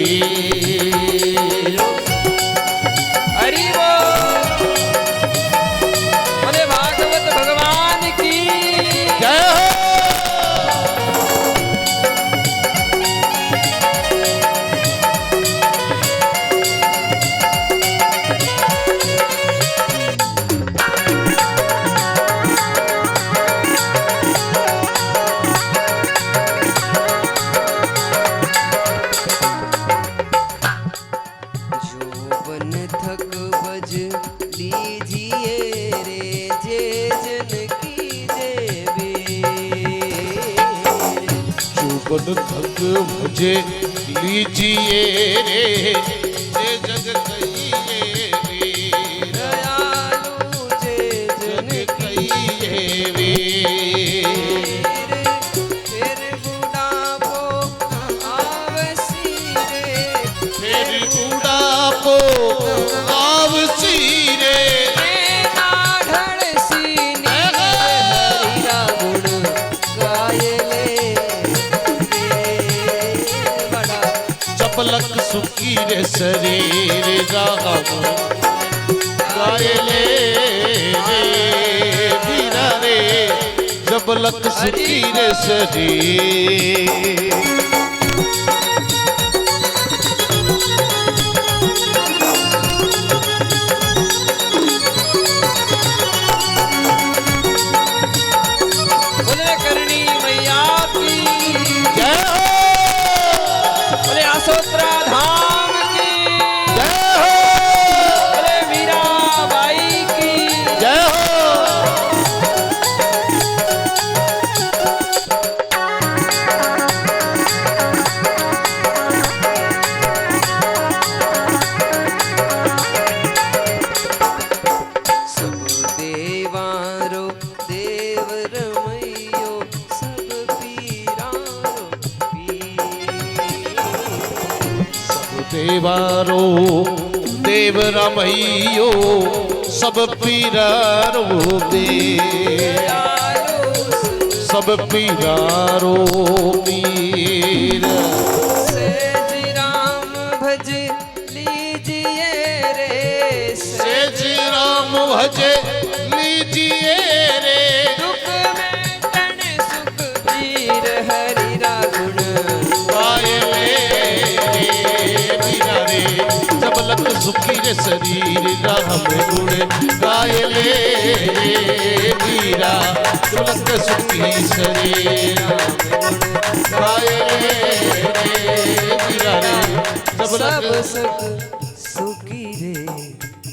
हरि बोल। बोले भागवत भगवान की जय हो। जोबन थक बज लीजिए रे जे जन की देवे। चुबन थक भजे लीजिए रे जे जग कहिए रे। दयालु जे जग जन की कहिए रे। फिर बुढ़ापो आवसी रे। फिर बुढ़ापो आवसी रे। जब लक सुखी रे शरीर राम गाए ले रे वीरा रे जब लक सुखी रे शरीर। सोत्रा धाम की जय हो, बोले मीराबाई की जय हो। सब देवारो देव रमैयो सब पीरारो देवारो देव रमैयो सब पीरारो दे सब पीरारो पीर। सेज राम भज लीजिए रे सेज राम भज लीजिए रे दुख में तन सुख पीर हरि रा गुण गाए ले वीरा रे जब लक सुखी रे शरीर राम गुण गाए ले वीरा जब लक सुखी शरीर गाए ले वीरा रे जब सब लक सुख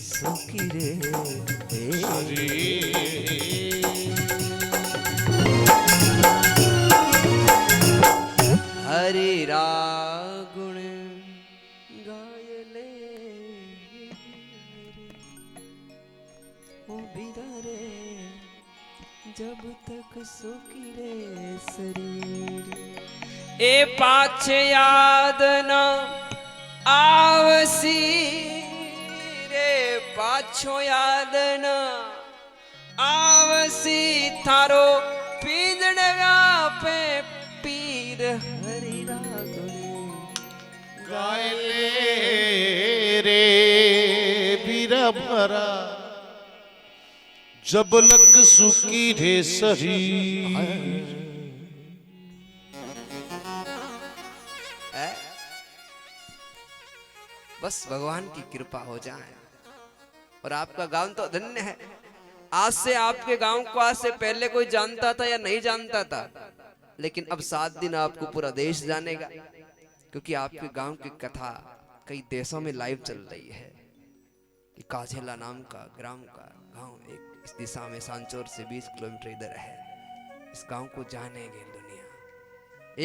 सुखी रे हरि रा गुण गाय ले ओ बिदा रे जब तक सुखी रे शरीर। ए पाछे याद न आवसी रे पाछो याद न आवसी थारो पीजण व्यापे पीर हरि रा गुण गाए ले रे वीरा भरा जब लक सुखी रे शरीर। बस भगवान की कृपा हो जाए और आपका गांव तो धन्य है। आज से आपके गांव को आज से पहले कोई जानता था या नहीं जानता था, लेकिन अब 7 दिन आपको पूरा देश जानेगा, क्योंकि आपके गांव की कथा कई देशों में लाइव चल रही है कि काझेला नाम का ग्राम का गांव एक इस दिशा में सांचौर से 20 किलोमीटर इधर है। इस गांव को जानेगी दुनिया।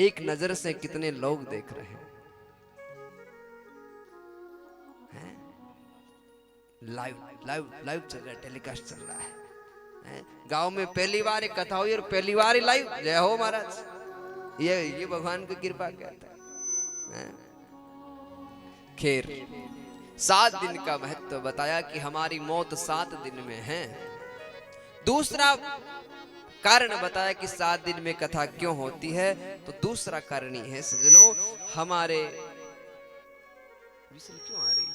एक नजर से कितने लोग देख रहे हैं, लाइव लाइव लाइव चल रहा है, टेलीकास्ट चल रहा है। गांव में पहली बार एक कथा हुई और पहली बार ही लाइव। जय हो महाराज, ये भगवान की कृपा कहता है। खैर 7 दिन का महत्व बताया कि हमारी मौत 7 दिन में है। दूसरा कारण बताया कि 7 दिन में कथा क्यों होती है, तो दूसरा कारण ही है सज्जनों, हमारे विषय क्यों आ रही है?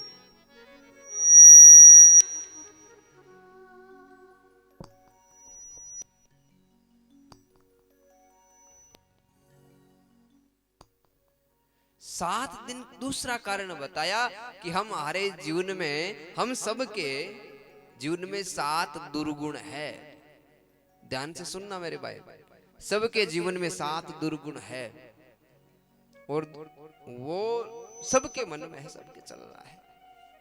7 दिन दूसरा कारण बताया कि हमारे जीवन में, हम सबके जीवन में 7 दुर्गुण है। ध्यान से सुनना मेरे भाई, सबके जीवन में 7 दुर्गुण है और वो सबके मन में है, सबके चल रहा है।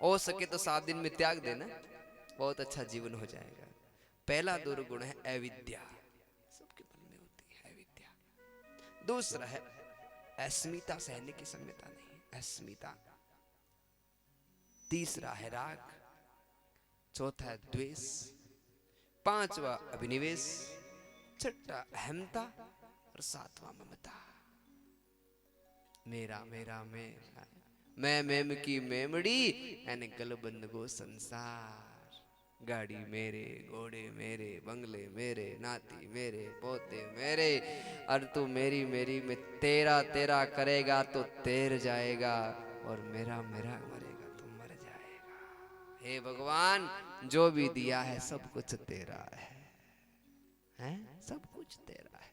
हो सके तो 7 दिन में त्याग देना, बहुत अच्छा जीवन हो जाएगा। पहला दुर्गुण है अविद्या, सबके मन में होती है अविद्या। दूसरा है अस्मिता, सहने की क्षमता नहीं, अस्मिता। तीसरा है राग, चौथा है द्वेष, पांचवा अभिनिवेश, छठा अहमता और सातवां ममता। मेरा मेरा मैं मेम की मेमड़ी यानी गलबंद गो संसार। गाड़ी मेरे, घोड़े मेरे, बंगले मेरे, नाती मेरे, पोते मेरे, और तू मेरी मेरी में तेरा तेरा करेगा तो तेर जाएगा। और मेरा मेरा मरेगा तो मर जाएगा। हे भगवान, जो भी दिया है सब कुछ तेरा है? सब कुछ तेरा है।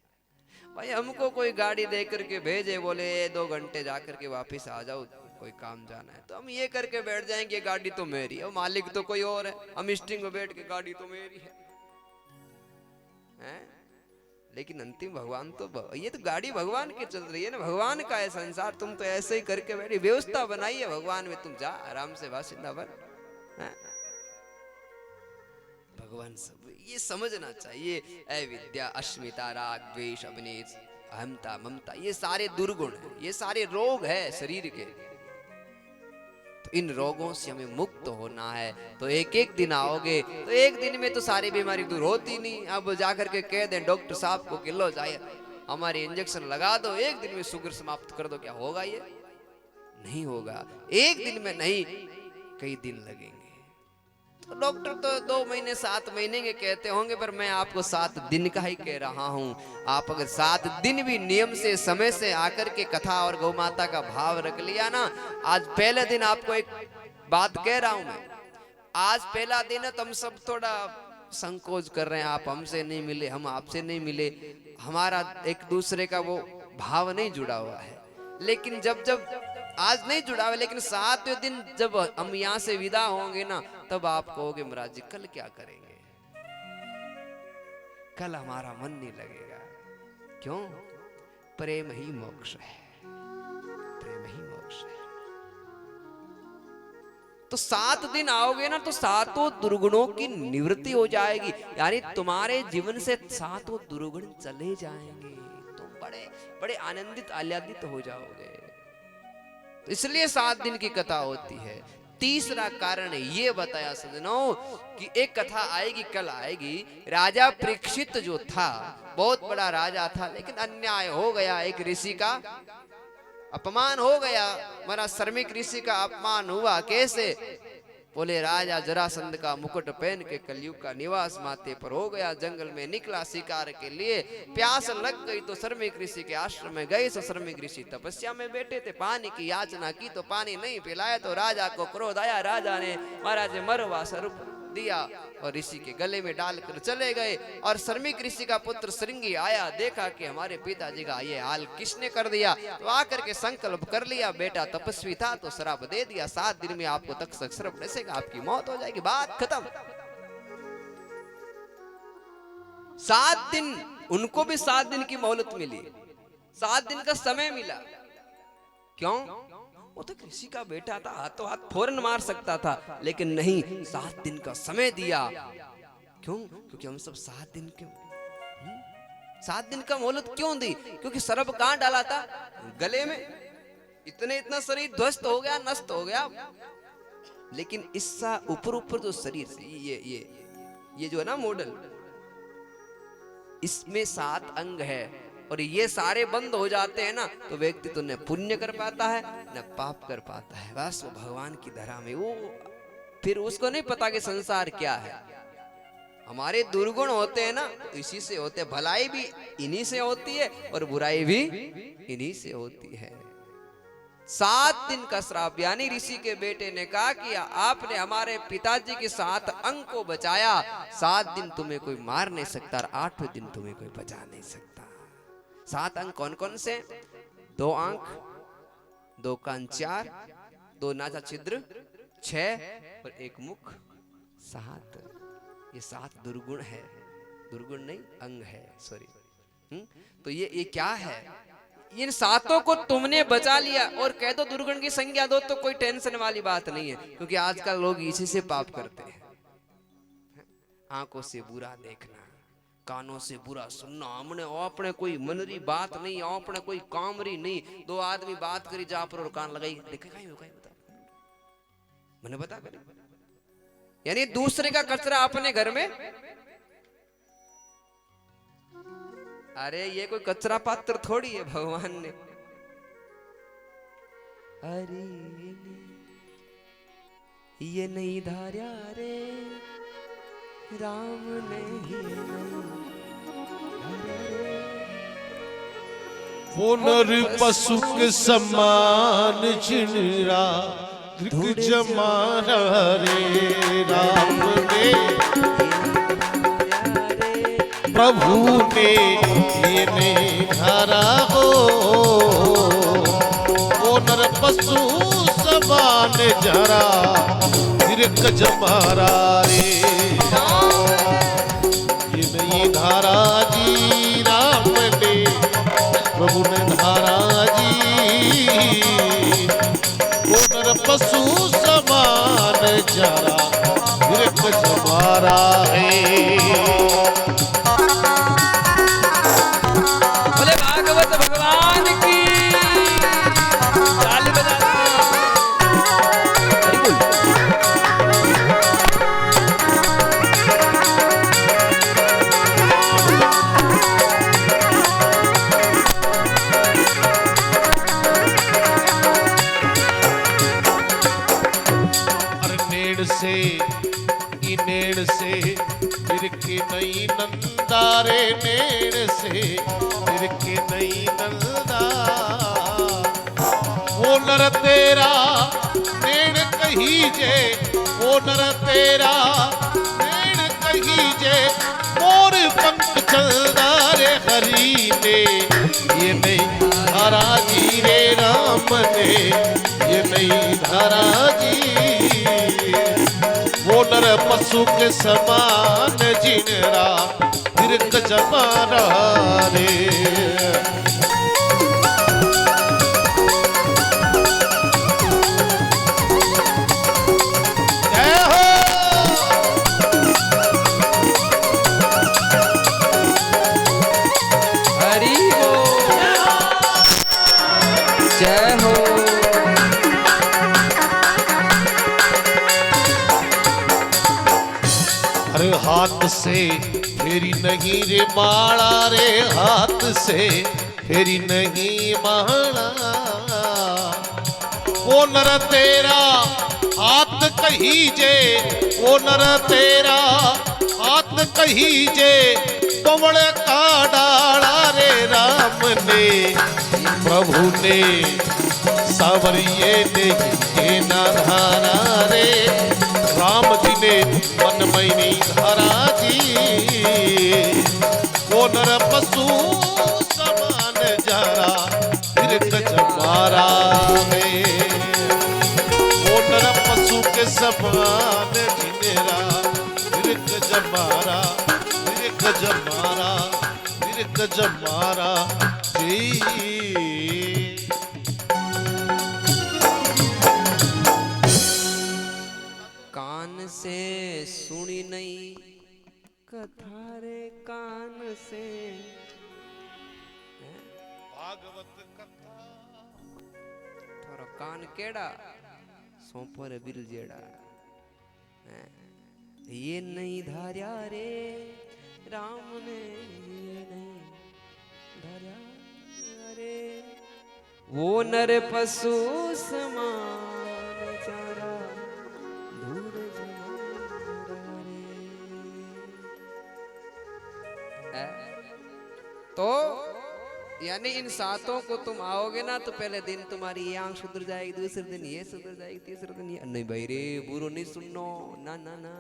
भाई हमको कोई गाड़ी दे करके भेजे, बोले 2 घंटे जाकर के वापस आ जाओ, कोई काम जाना है, तो हम ये करके बैठ जाएंगे गाड़ी तो मेरी है, मालिक तो कोई और है, हम स्टिंग में बैठ के गाड़ी तो मेरी है? लेकिन अंतिम भगवान तो ये तो गाड़ी भगवान की चल रही है ना, भगवान का है संसार, तुम तो ऐसे ही करके बैठी, व्यवस्था बनाई है भगवान में, तुम जा आराम से बासिंदा बन। भगवान सब ये समझना चाहिए। अविद्या, अस्मिता, राग, द्वेष, अभिनिवेश, अहंता, ममता, ये सारे दुर्गुण हैं, ये सारे रोग है शरीर के। तो इन रोगों से हमें मुक्त होना है। तो एक एक दिन आओगे तो एक दिन में तो सारी बीमारी दूर होती नहीं। अब जाकर के कह दें डॉक्टर साहब को कि लो जाए हमारे इंजेक्शन लगा दो, एक दिन में शुगर समाप्त कर दो, क्या होगा? ये नहीं होगा। एक दिन में नहीं, कई दिन लगेंगे। तो डॉक्टर तो 2 महीने 7 महीने के कहते होंगे, पर मैं आपको 7 दिन का ही कह रहा हूं। आप अगर 7 दिन भी नियम से समय से आकर के कथा और गौ माता का भाव रख लिया ना, आज पहले दिन आपको एक बात कह रहा हूं मैं, आज पहला दिन है तो हम सब थोड़ा संकोच कर रहे हैं, आप हमसे नहीं मिले, हम आपसे नहीं मिले, हमारा एक दूसरे का वो भाव नहीं जुड़ा हुआ है। लेकिन जब जब आज नहीं जुड़ा हुआ, लेकिन 7वें दिन जब हम यहाँ से विदा होंगे ना, तब आप कहोगे महाराज जी कल क्या करेंगे? कल हमारा मन नहीं लगेगा। क्यों? प्रेम ही मोक्ष है, प्रेम ही मोक्ष है। तो 7 दिन आओगे ना तो 7 दुर्गुणों की निवृत्ति हो जाएगी, यानी तुम्हारे जीवन से 7 दुर्गुण चले जाएंगे, तुम बड़े बड़े आनंदित आह्लादित हो जाओगे। तो इसलिए 7 दिन की कथा होती है। तीसरा कारण ये बताया सज्जनों कि एक कथा आएगी, कल आएगी। राजा परीक्षित जो था, बहुत बड़ा राजा था, लेकिन अन्याय हो गया, एक ऋषि का अपमान हो गया। हमारा श्रमिक ऋषि का अपमान हुआ। कैसे? बोले राजा जरासंध का मुकुट पहन के कलयुग का निवास माथे पर हो गया, जंगल में निकला शिकार के लिए, प्यास लग गई तो श्रमिक ऋषि के आश्रम में गए। तो श्रमिक ऋषि तपस्या में बैठे थे, पानी की याचना की तो पानी नहीं पिलाया, तो राजा को क्रोध आया। राजा ने महाराज मरवा स्वरूप दिया और ऋषि के गले में डालकर चले गए। और श्रमिक ऋषि का पुत्र श्रृंगी आया, देखा कि हमारे पिताजी का ये हाल किसने कर दिया, तो आकर के संकल्प कर लिया, बेटा तपस्वी था तो श्राप दे दिया, 7 दिन में आपको तक्षक सर्प डसेगा, आपकी मौत हो जाएगी, बात खत्म। 7 दिन, उनको भी 7 दिन की मोहलत मिली, 7 दिन का समय मिला। क्यों? वो तो कृषि का बेटा था, हाथों हाथ फौरन मार सकता था, लेकिन नहीं, 7 दिन का समय दिया। क्यों? क्योंकि हम सब 7 दिन के 7 दिन का मोहलत क्यों दी? क्योंकि सर्प कहां डाला था? गले में। इतना शरीर ध्वस्त हो गया, नष्ट हो गया। लेकिन इसका ऊपर जो शरीर से ये जो है ना मॉडल, इसमें 7 अंग है, और ये सारे बंद हो जाते हैं ना, तो व्यक्ति तो न पुण्य कर पाता है न पाप कर पाता है, बस वो भगवान की धरा में। वो फिर उसको नहीं पता कि संसार क्या है। हमारे दुर्गुण होते हैं ना, तो इसी से होते हैं। भलाई भी इन्हीं से होती है और बुराई भी इन्हीं से होती है। 7 दिन का श्राप, यानी ऋषि के बेटे ने कहा कि आपने हमारे पिताजी के 7 अंग को बचाया, 7 दिन तुम्हें कोई मार नहीं सकता, और 8वें दिन तुम्हें कोई बचा नहीं सकता। 7 अंग कौन कौन से? 2 आंख, 2 कान, 4, 2 नासा छिद्र, 6 और 1 मुख, 7। ये 7 दुर्गुण है, दुर्गुण नहीं अंग है, सॉरी। तो ये क्या है? इन 7 को तुमने बचा लिया, और कह दो दुर्गुण की संज्ञा दो तो कोई टेंशन वाली बात नहीं है, क्योंकि आजकल लोग इसी से पाप करते हैं। आंखों से बुरा देखना, कानों से बुरा सुनना, हमने अपने कोई मनरी बात नहीं, अपने कोई कामरी नहीं। 2 आदमी बात करी जा पर और कान लगाई, देखे कहीं बता मैंने बता करी, यानी दूसरे का कचरा अपने घर में। अरे ये कोई कचरा पात्र थोड़ी है भगवान ने। अरे ये नहीं धार्या रे राम ने पुनर पशु के समान जिनरा दृक जमारा रे राम ने प्रभु ने ये नहीं धारा हो पुनर पशु समान जरा दृक जमारा रे ये नहीं धारा जी राम ने प्रभु ने धारा जी पुनर पशु समान जरा दृक जमारा है बोले भागवत भगवान की ताली बजाते हैं। Very good. नेड़ से फिर के नई नंदारे नेड़ से फिर के नई नंदा वो नर तेरा नेड़ कही जे वो नर तेरा नेड़ कही जे मोर पंख चलदा रे हरि ने ये नहीं धारा जी रे राम ने ये नहीं धारा जी वो नर पशु के समान जिनरा दृक जमारा रे जय हो हरि बोल जय हो हाथ से फेरी नहीं रे माला रे हाथ से फेरी नहीं माला वो नर तेरा हाथ कही जे वो नर तेरा हाथ कही जे कमल का डाला रे राम ने प्रभु ने सावरिये ने ये नाधारा रे राम जी ने मन मैनी धारा जी वो नर पशु समान जरा दृक जमारा है वो नर पशु के समान जिनेरा दृक जमारा दृक जमारा दृक जमारा जी से सुनी नहीं कथा रे कान से भागवत कथा थारो कान केड़ा सोपर बिल जेड़ा ये नहीं धार्या रे राम ने ये नहीं धार्या रे वो नर पशु समान चारा तो यानी इन सातों को तुम आओगे ना तो पहले दिन तुम्हारी ये आंख सुधर जाएगी दूसरे दिन ये सुधर जाएगी तीसरे दिन ये नहीं भाई रे बुरो नहीं सुननो ना ना ना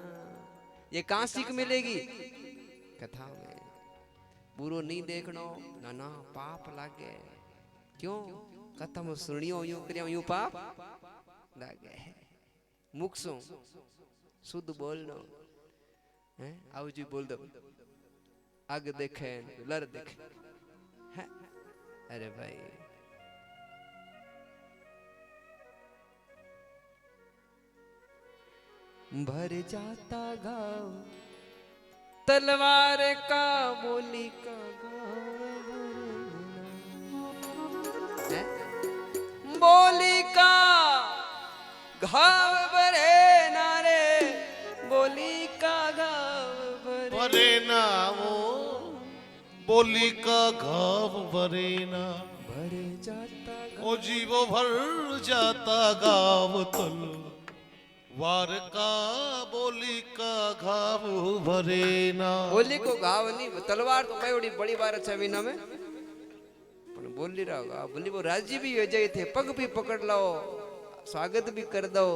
ये कहां सीख मिलेगी कथा में बुरो नहीं देखनो ना ना पाप लागे क्यों कथा में सुनियो यूं करियो यूं पाप लागे मुख सो शुद्ध बोलनो हैं आओ जी बोल दो आग देखे लर देखे है? अरे भाई भर जाता गाँव तलवार का बोली का गाँव बोली का घाव भरे नारे बोली का घाव भरे ना वो बोली का घाव भरे ना भर जाता ओ जीवो भर जाता गाँव तल वार का बोली का घाव भरे ना बोली को घाव नहीं तलवार तो कई बड़ी बात है वीना में पर बोल नहीं रहा होगा, बोली वो राजी भी हो जाए थे, पग भी पकड़ लो, स्वागत भी कर दो,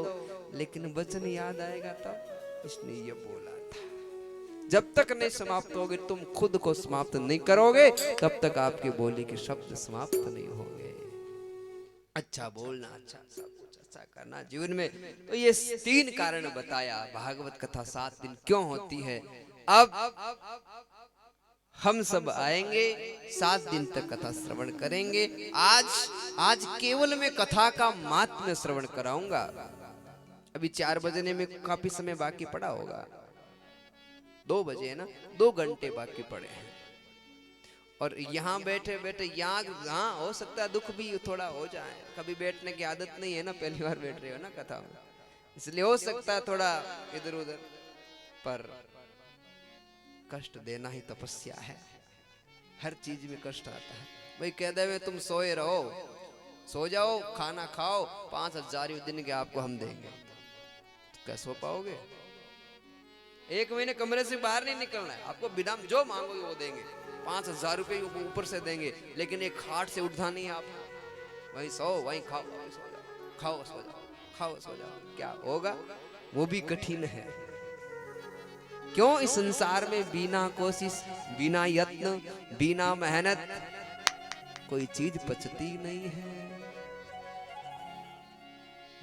लेकिन वचन याद आएगा तब। इसने ये बोला था, जब तक नहीं समाप्त होगे, तुम खुद को समाप्त नहीं करोगे, तब तक आपके बोली के शब्द समाप्त नहीं होंगे। अच्छा बोलना, अच्छा सब कुछ अच्छा करना जीवन में। तो ये 3 कारण बताया भागवत कथा 7 दिन क्यों होती है। अब हम सब आएंगे, 7 दिन तक कथा श्रवण करेंगे। आज केवल मैं कथा का मात्म्य श्रवण कराऊंगा। अभी 4 बजने में काफी समय बाकी पड़ा होगा, 2 बजे है ना, 2 घंटे बाकी पड़े हैं। और यहाँ बैठे बैठे यहाँ हो सकता है दुख भी थोड़ा हो जाए, कभी बैठने की आदत नहीं है ना, पहली बार बैठ रहे हो ना कथा में, इसलिए हो सकता है थोड़ा इधर उधर, पर कष्ट देना ही तपस्या है। हर चीज में कष्ट आता है। भाई कह दे में तुम सोए रहो, सो जाओ, खाना खाओ, 5,000 दिन के आपको हम देंगे, तो कैसे सो पाओगे? 1 महीने कमरे से बाहर नहीं निकलना है आपको, बिना जो मांगोगे वो देंगे, 5,000 रुपये ऊपर से देंगे, लेकिन एक खाट से उठना नहीं है आप, वहीं सो वहीं खाओ, वहीं सो जाओ, खाओ सो जाओ, खाओ सो जाओ, क्या होगा? वो भी कठिन है। क्यों? इस संसार में बिना कोशिश, बिना यत्न, बिना मेहनत कोई चीज पचती नहीं है।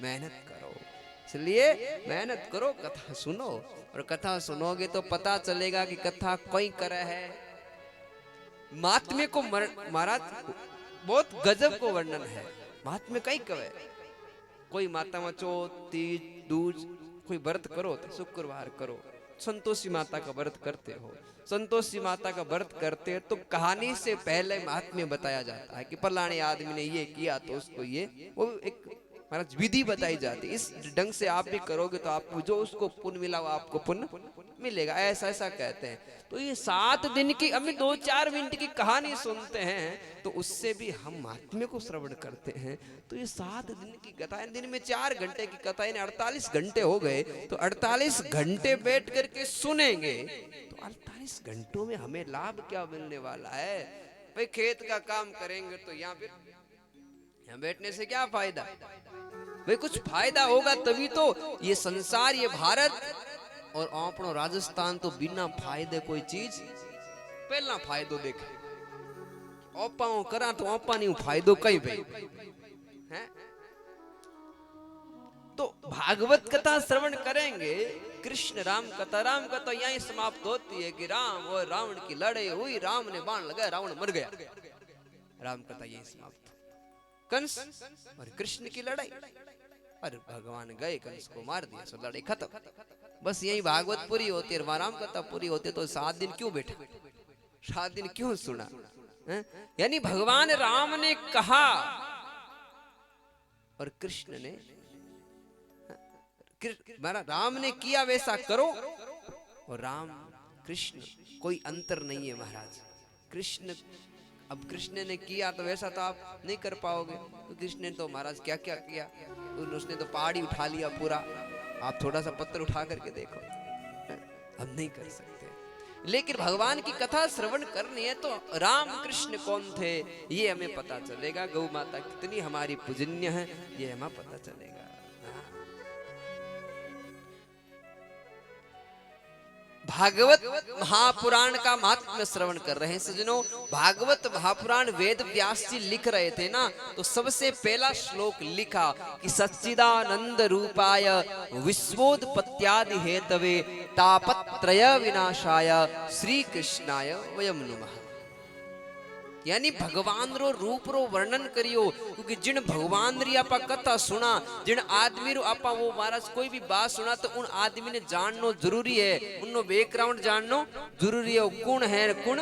मेहनत करो, इसलिए मेहनत करो, कथा सुनो, और कथा सुनोगे तो पता चलेगा कि कथा कोई करे है। महात्म्य को महाराज बहुत गजब को वर्णन है, महात्म्य कई कवे। कोई माता में चौथ, तीज, दूज, कोई व्रत करो तो शुक्रवार करो, संतोषी माता का व्रत करते हो, संतोषी माता का व्रत करते हैं तो कहानी से पहले महात्म्य बताया जाता है कि फलाने आदमी ने ये किया तो उसको ये, वो एक महाराज विधि बताई जाती है। इस ढंग से आप भी करोगे तो आपको जो उसको पुण्य मिला वो आपको पुण्य मिलेगा, ऐसा ऐसा कहते हैं। तो ये 7 दिन की, हम 2-4 मिनट की कहानी सुनते हैं तो उससे भी हम महात्म्य को श्रवण करते हैं। तो ये 7 दिन की कथा है, दिन में 4 घंटे की कथा है, 48 घंटे हो गए, तो 48 घंटे बैठ करके सुनेंगे तो 48 घंटों में हमें लाभ क्या मिलने वाला है? भाई खेत का काम करेंगे तो यहाँ बैठने से क्या फायदा? भाई कुछ फायदा होगा तभी तो। ये संसार, ये भारत और अपनो राजस्थान तो बिना फायदे कोई चीज पहला फायदो देखे, ओपाओ करा तो ओपा नहीं फायदो कई भाई है। तो भागवत कथा श्रवण करेंगे, कृष्ण राम कथा यहीं समाप्त होती है कि राम और रावण की लड़ाई हुई, राम ने बाण लगाया, रावण मर गया, राम कथा यहीं समाप्त। कंस और कृष्ण की लड़ाई, और भगवान गए कंस को मार दिया, सो लड़ाई खत्म। बस यही भागवत पूरी होती है, राम कथा पूरी होती है। तो 7 दिन क्यों बैठा, 7 दिन क्यों सुना? यानी भगवान राम ने कहा और कृष्ण ने, राम ने किया वैसा करो, और राम कृष्ण कोई अंतर नहीं है महाराज। कृष्ण, अब कृष्ण ने किया तो वैसा तो आप नहीं कर पाओगे, तो कृष्ण ने तो महाराज क्या क्या किया, उसने तो पहाड़ी उठा लिया पूरा, आप थोड़ा सा पत्थर उठा करके देखो, हम नहीं कर सकते। लेकिन भगवान की कथा श्रवण करनी है तो राम कृष्ण कौन थे ये हमें पता चलेगा, गौ माता कितनी हमारी पूजनीय है ये हमें पता चलेगा। भागवत महापुराण का महात्म्य श्रवण कर रहे हैं सज्जनों। भागवत महापुराण वेद व्यास जी लिख रहे थे ना, तो सबसे पहला श्लोक लिखा कि सच्चिदानंद रूपाय विश्वोत्पत्त्यादि हेतवे तापत्रय विनाशाय श्री कृष्णाय वयम नमः। यानी भगवान रो रूप रो वर्णन करियो, क्योंकि जिन भगवान री आपा कथा सुना, जिन आदमी रो आपा वो महाराज कोई भी बात सुना तो उन आदमी ने जाननो जरूरी है, उन्नो बैकग्राउंड जाननो जरूरी है, कौन है कौन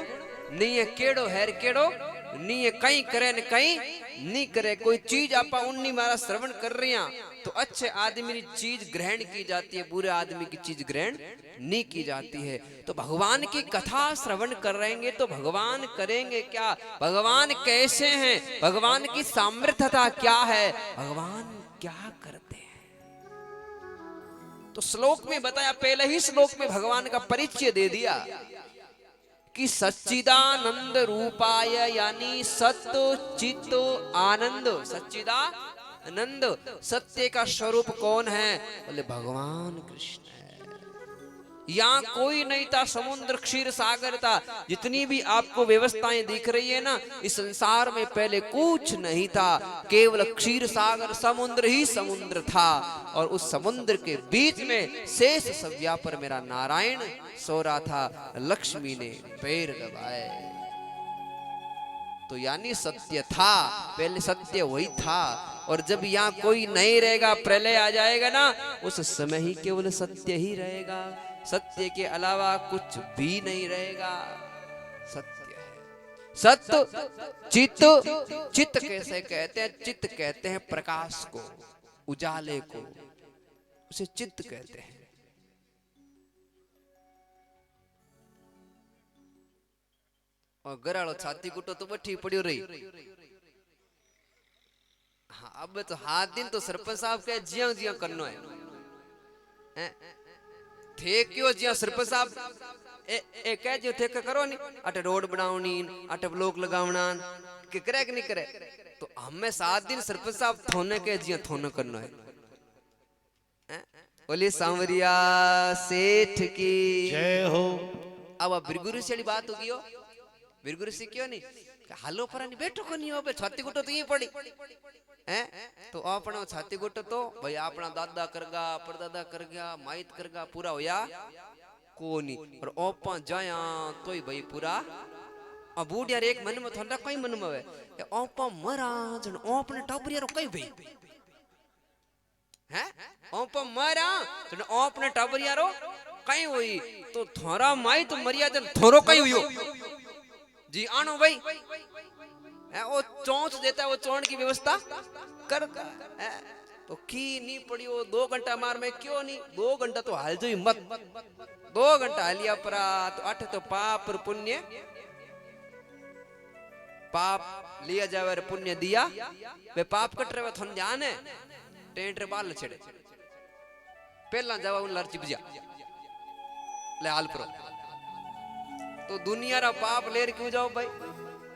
नहीं है, केड़ो है केड़ो नहीं है, कहीं करे न कहीं नहीं करे। कोई चीज आपा उन्नी मारा श्रवण कर रही तो अच्छे आदमी की चीज ग्रहण की जाती है, बुरे आदमी की चीज ग्रहण नहीं की जाती है। तो भगवान की कथा श्रवण कर रहेंगे तो भगवान करेंगे क्या, भगवान कैसे हैं, भगवान की सामर्थ्यता क्या है, भगवान क्या करते हैं। तो श्लोक में बताया, पहले ही श्लोक में भगवान का परिचय दे दिया कि सच्चिदानंद रूपाय, यानी सत्य चित्त आनंद, सच्चिदानंद, सत्य का स्वरूप कौन है? बोले भगवान कृष्ण है। यहाँ कोई नहीं था, समुद्र क्षीर सागर था। जितनी भी आपको व्यवस्थाएं दिख रही है ना, इस संसार में पहले कुछ नहीं था, केवल क्षीर सागर समुद्र ही समुद्र था। और उस समुद्र के बीच में शेष सव्या पर मेरा नारायण सो रहा था, लक्ष्मी ने पैर दबाए। तो यानी सत्य था, पहले सत्य वही था। और जब यहाँ कोई नहीं रहेगा, प्रलय आ जाएगा ना, उस समय ही केवल सत्य ही रहेगा, सत्य के अलावा कुछ भी नहीं रहेगा। सत्य है सत्य। चित्त, चित्त कैसे कहते हैं? चित्त कहते हैं प्रकाश को, उजाले को, उसे चित्त कहते हैं। और गराड़ो छाती कुटो तो बठी पड़ी रही। हाँ, अब तो हाथ दिन तो सरपंच साहब के जिया जिया करनो है। थे क्यों जिया सरपंच साहब ए कह जो थे करो नी, अटे रोड बनावनी, अटे ब्लॉक लगावना, के करे कि नहीं करे? तो हमें 7 दिन सरपंच साहब थोने के जिया थोने करनो है। बोले सांवरिया सेठ की जय हो। अब बिरगुरु से बात होगी हो, बिरगुरु से क्यों नहीं हालो पर नहीं बैठो को नहीं हो बे, छाती गुटो तो ये पड़ी हैं। तो अपना छाती गुटो तो भाई अपना दादा करगा, परदादा कर गया, माइत करगा, पूरा होया को नहीं। और ओपा जाया तो ही भाई पूरा। अब बूढ़ यार एक मन में थोड़ा कई मन में है ओपा मरा जन ओपने टाबर यार कई भाई हैं, ओपा मरा जन ओपने टाबर यारो कई हुई। तो थोड़ा माई तो मरिया जन थोरो कई हुई जी आनो भाई है, वो चौंच देता है, वो चौंच की व्यवस्था करता है। तो की नहीं पड़ी वो 2 घंटा मार में क्यों नहीं, 2 घंटा तो हाल जो ही मत, 2 घंटा हालिया परा तो 8 तो पाप और पुण्य, पाप लिया जावे पुण्य दिया, वे पाप कट रहे थन ध्यान है। टेंट रे बाल छेड़े पहला जावा उन लर चिप जा ले हाल परो। तो दुनिया रा पाप लेर क्यों जाओ भाई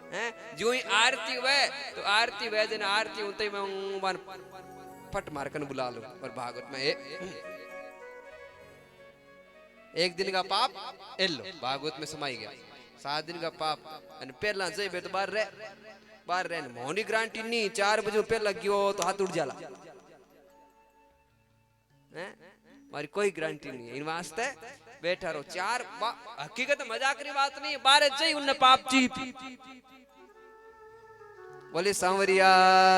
हैं? जो ही आरती हुए तो आरती हुए जन आरती होते मैं वन फट मार कर बुला लो। और भागवत में एक दिन का पाप एलो भागवत में समाई गया, 7 दिन का पाप पहला जय बे तो बाहर रह मोहनी ग्रांटी नहीं 4 बजे पहला गयो तो हाथ उड़ जाला हैं, मारी कोई गारंटी नहीं है। इन वास्ते बैठा रहो 4 हकीकत मजाक की बात नहीं है, 12 जय उन पाप चीप। बोले सांवरिया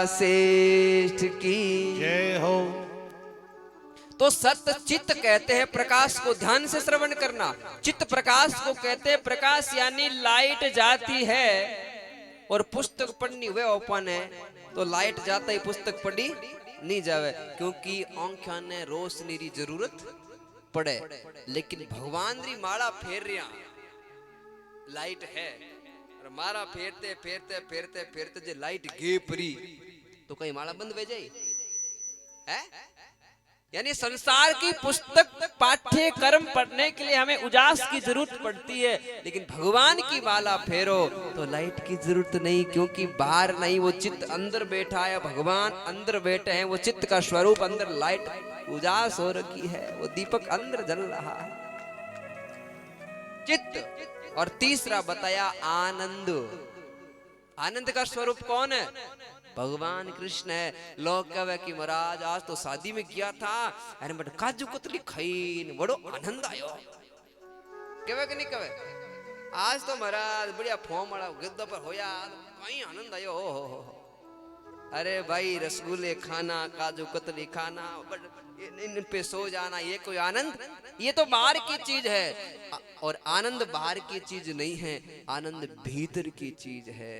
सेठ की जय हो। तो सत्य चित्त कहते हैं प्रकाश को, ध्यान से श्रवण करना। चित्त प्रकाश को कहते हैं, प्रकाश यानी लाइट जाती है और पुस्तक पढ़नी हुए ओपन है तो लाइट जाता ही पुस्तक पढ़ी नहीं जावे, क्योंकि आंखों ने रोशनी की जरूरत पड़े। लेकिन भगवान री माला फेर रिया लाइट है, और माला फेरते फेरते फेरते फेरते जे लाइट गेप री तो कहीं माला बंद हो जाए है। यानी संसार की पुस्तक पाठ्यक्रम पढ़ने के लिए हमें उजास की जरूरत पड़ती है, लेकिन भगवान की माला फेरो तो लाइट की जरूरत नहीं, क्योंकि बाहर नहीं, वो चित्त अंदर बैठा है, भगवान अंदर बैठे हैं, वो चित्त का स्वरूप अंदर लाइट उजास हो रखी है, वो दीपक अंदर जल रहा है चित्त। और तीसरा बताया आनंद। आनंद का स्वरूप कौन है? भगवान कृष्ण है। लोग कहे कि महाराज आज तो शादी में गया था, अरे बट काजू कतली खाई बड़ो आनंद आयो, कहे कि नहीं कहे? आज तो महाराज बढ़िया फॉर्म वाला गद्दा पर होया, कहीं आनंद आयो हो। अरे भाई रसगुल्ले खाना, काजू कतली खाना, इन पे सो जाना, ये कोई आनंद? ये तो बाहर की चीज है। और आनंद बाहर की चीज नहीं है, आनंद भीतर की चीज है।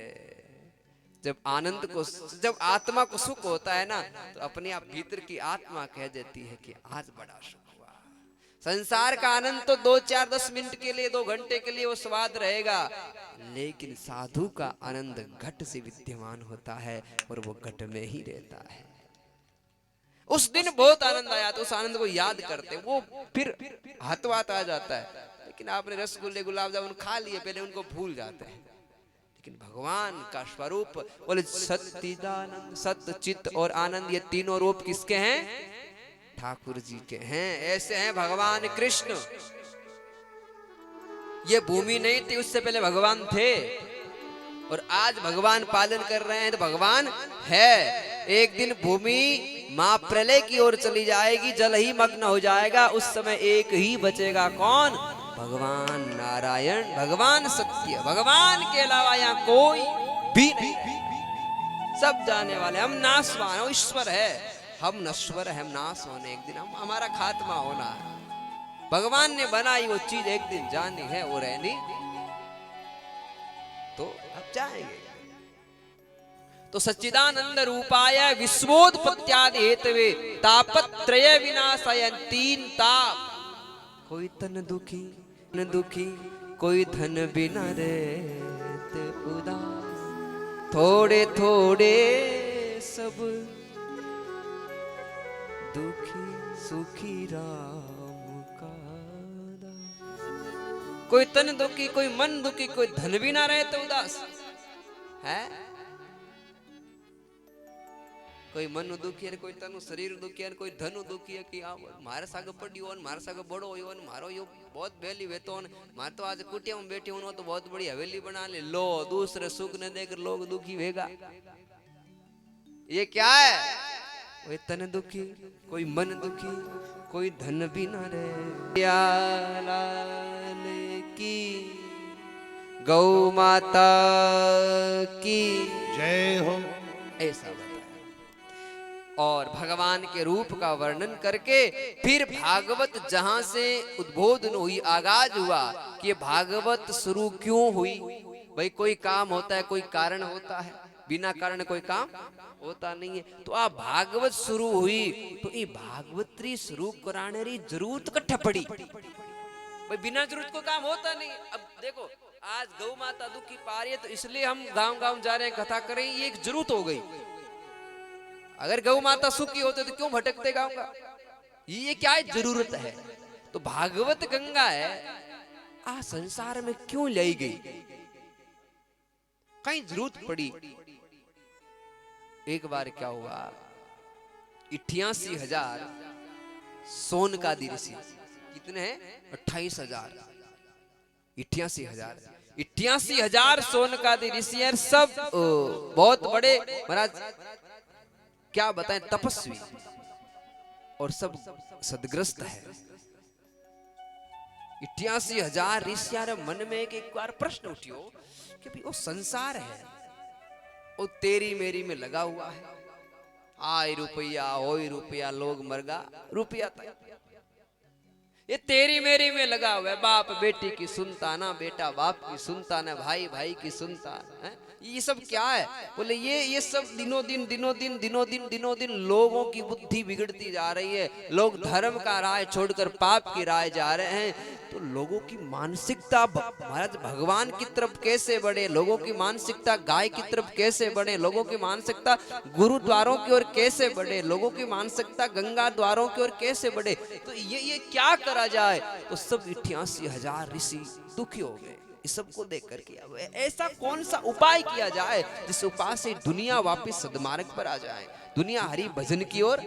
जब आनंद को, जब आत्मा को सुख होता है ना, तो अपने आप भीतर की आत्मा कह देती है कि आज बड़ा सुख हुआ। संसार का आनंद तो 2, 4, 10 मिनट के लिए, 2 घंटे के लिए वो स्वाद रहेगा, लेकिन साधु का आनंद घट से विद्यमान होता है और वो घट में ही रहता है। उस दिन बहुत आनंद आया तो उस आनंद को याद करते, वो फिर हाथ आ जाता है, लेकिन आपने रसगुल्ले गुलाब जामुन खा लिए, पहले उनको भूल जाते हैं। लेकिन भगवान का स्वरूप बोले सच्चिदानंद, सत्य चित्त और आनंद, ये तीनों रूप किसके हैं? ठाकुर जी के हैं। ऐसे हैं भगवान कृष्ण। ये भूमि नहीं थी, उससे पहले भगवान थे, और आज भगवान पालन कर रहे हैं तो भगवान है। एक दिन भूमि मां प्रलय की ओर चली जाएगी, जल ही मग्न हो जाएगा, उस समय एक ही बचेगा, कौन? भगवान नारायण, भगवान सत्य, भगवान के अलावा यहाँ कोई भी नहीं। सब जाने वाले, हम नाशवान, वो ईश्वर है, हम नश्वर है, हम नाश होने, एक दिन हमारा खात्मा होना है। भगवान ने बनाई वो चीज एक दिन जानी है, वो रहनी तो अब जाएंगे। तो सच्चिदानंद रूपाय विश्वोत्पत्त्यादि हेतवे तापत्रय विनाशाय, तीन ताप, कोई तन दुखी न दुखी, कोई धन बिना रहते उदास, थोड़े थोड़े सब दुखी सुखी राम का दास। कोई तन दुखी, कोई मन दुखी, कोई धन भी ना रहे तो उदास है। कोई मन दुखी है, कोई तनु शरीर दुखी है, कोई धनु दुखी है कि मारे साग पड़ियो ने मारे साग बड़ो हो ने मारो यो बहुत बेली वेतो ने मार तो आज कुटिया में बैठी हूं तो बहुत बड़ी हवेली बना ले लो, दूसरे सुख ने देकर लोग दुखी होगा। ये क्या है? कोई तन दुखी, कोई मन दुखी, कोई धन भी ना रहे। लाल की गौ माता की जय हो। ऐसा बताया। और भगवान के रूप का वर्णन करके फिर भागवत जहां से उद्बोधन हुई, आगाज हुआ कि ये भागवत शुरू क्यों हुई। भाई कोई काम होता है, कोई कारण होता है, बिना कारण कोई काम होता नहीं है। तो आप भागवत शुरू हुई तो ये भागवतरी शुरू कराने री जरूरत कट्ठा पड़ी। भाई बिना जरूरत को काम होता नहीं। अब देखो आज गौ माता दुखी पा रही है तो इसलिए हम गांव गांव जा रहे हैं, कथा करें, ये एक जरूरत हो गई। अगर गौ माता सुखी होते तो क्यों भटकते गांव का? ये क्या है? जरूरत है। तो भागवत गंगा है, आ संसार में क्यों लाई गई? कहीं जरूरत पड़ी। एक बार क्या हुआ, 88,000 सोन का ऋषि, कितने हैं? 28,000। 88,000 सोन का ऋषि है, सब बहुत बड़े महाराज, क्या बताएं, तपस्वी, और सब सदग्रस्त है। 88,000 ऋषियां मन में एक बार प्रश्न उठियो कि भाई वो संसार है, वो तेरी मेरी में लगा हुआ है, आय रुपया होय रुपया, लोग मरगा रुपया तक, ये तेरी मेरी में लगा हुआ है। बाप बेटी की सुनता ना, बेटा बाप की सुनता ना, भाई भाई की सुनता है। ये सब क्या है? बोले ये सब दिनों दिन लोगों की बुद्धि बिगड़ती जा रही है। लोग धर्म का राह छोड़कर पाप की राह जा रहे हैं। तो लोगों की मानसिकता महाराज भगवान की तरफ कैसे बढ़े, लोगों की मानसिकता गाय की तरफ कैसे बढ़े, लोगों की मानसिकता गुरुद्वारों की ओर कैसे बढ़े, लोगों की मानसिकता गंगा द्वारों की ओर कैसे बढ़े, तो ये क्या करा जाए? तो सब 88,000 ऋषि दुखी हो गए इस सबको देख करके। अब ऐसा कौन सा उपाय किया जाए जिस उपाय से दुनिया वापस सद्मार्ग पर आ जाए, दुनिया हरि भजन की ओर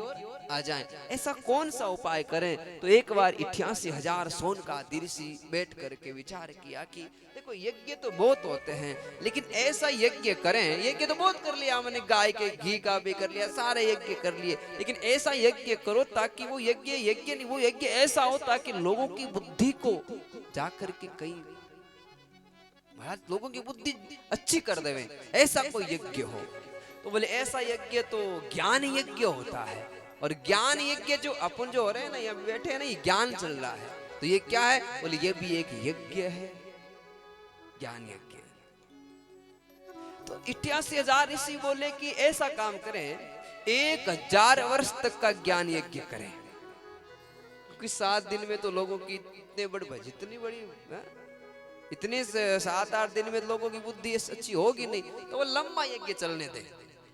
आ जाए? ऐसा कौन सा उपाय करें? तो एक बार 88,000 सोन का ऋषि बैठ करके विचार किया कि देखो यज्ञ तो बहुत होते हैं, लेकिन ऐसा यज्ञ करें, यज्ञ तो बहुत कर लिया हमने, गाय के घी का भी कर लिया, सारे यज्ञ कर लिए, लेकिन ऐसा यज्ञ करो ताकि वो यज्ञ नहीं, वो यज्ञ ऐसा हो ताकि लोगों की बुद्धि को जाकर के कहीं महाराज लोगों की बुद्धि अच्छी कर देवे, ऐसा कोई यज्ञ हो। तो बोले ऐसा यज्ञ तो ज्ञान यज्ञ होता है, और ज्ञान यज्ञ जो अपन जो हो रहे हैं ना, यहाँ बैठे हैं ना, ये ज्ञान चल रहा है। तो ये क्या है? बोले ये भी एक यज्ञ है, ज्ञान यज्ञ। तो 88,000 ऋषि बोले कि ऐसा काम करें, 1,000 वर्ष तक का ज्ञान यज्ञ करें, क्योंकि 7 दिन में तो लोगों की इतने बड़ी जितनी बड़ी इतने 7-8 दिन में लोगों की बुद्धि अच्छी होगी नहीं, तो वो लंबा यज्ञ चलने दे।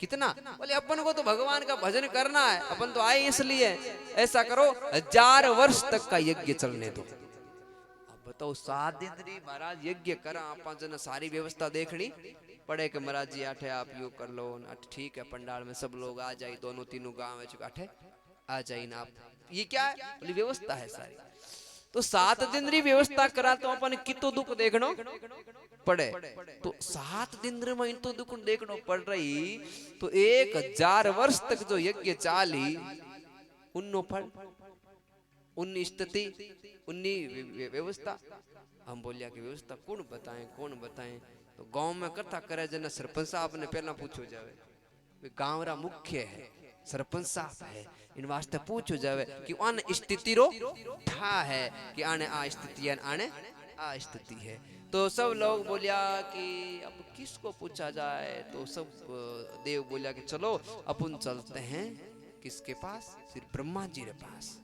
कितना? बोले अपन को तो भगवान का भजन करना है, अपन तो आए इसलिए, ऐसा करो 1,000 वर्ष तक का यज्ञ चलने दो। अब बताओ 7 दिन री महाराज यज्ञ करा आपा जन सारी व्यवस्था देखनी पड़े कि महाराज जी आठे आप यू कर लो ठीक है पंडाल में सब लोग आ जाए दोनों तीनों गांव है आठे आ जाए ना आप ये क्या है बोली व्यवस्था है सारी। तो 7 दिन री व्यवस्था करा तो अपन कितो दुख देखनो पड़े। तो 7 दिन रे में इतो दुख देखनो पड़ रही तो 1000 वर्ष तक जो यज्ञ चाली उन्नो फल उन्नी स्थिति उन्नी व्यवस्था। हम बोलिया कि व्यवस्था कौन बताएं तो गांव में कथा करे जना सरपंच साहब ने पहला पूछो जावे गांव रा मुख्य है सरपंच साहब है इन वास्ते पूछो जावे कि अन स्थिति रो ठा है कि आने आ स्थिति आने आ स्थिति है। तो सब लोग बोलिया कि अब किसको पूछा जाए तो सब देव बोलिया कि चलो अपन चलते हैं किसके पास श्री ब्रह्मा जी के पास।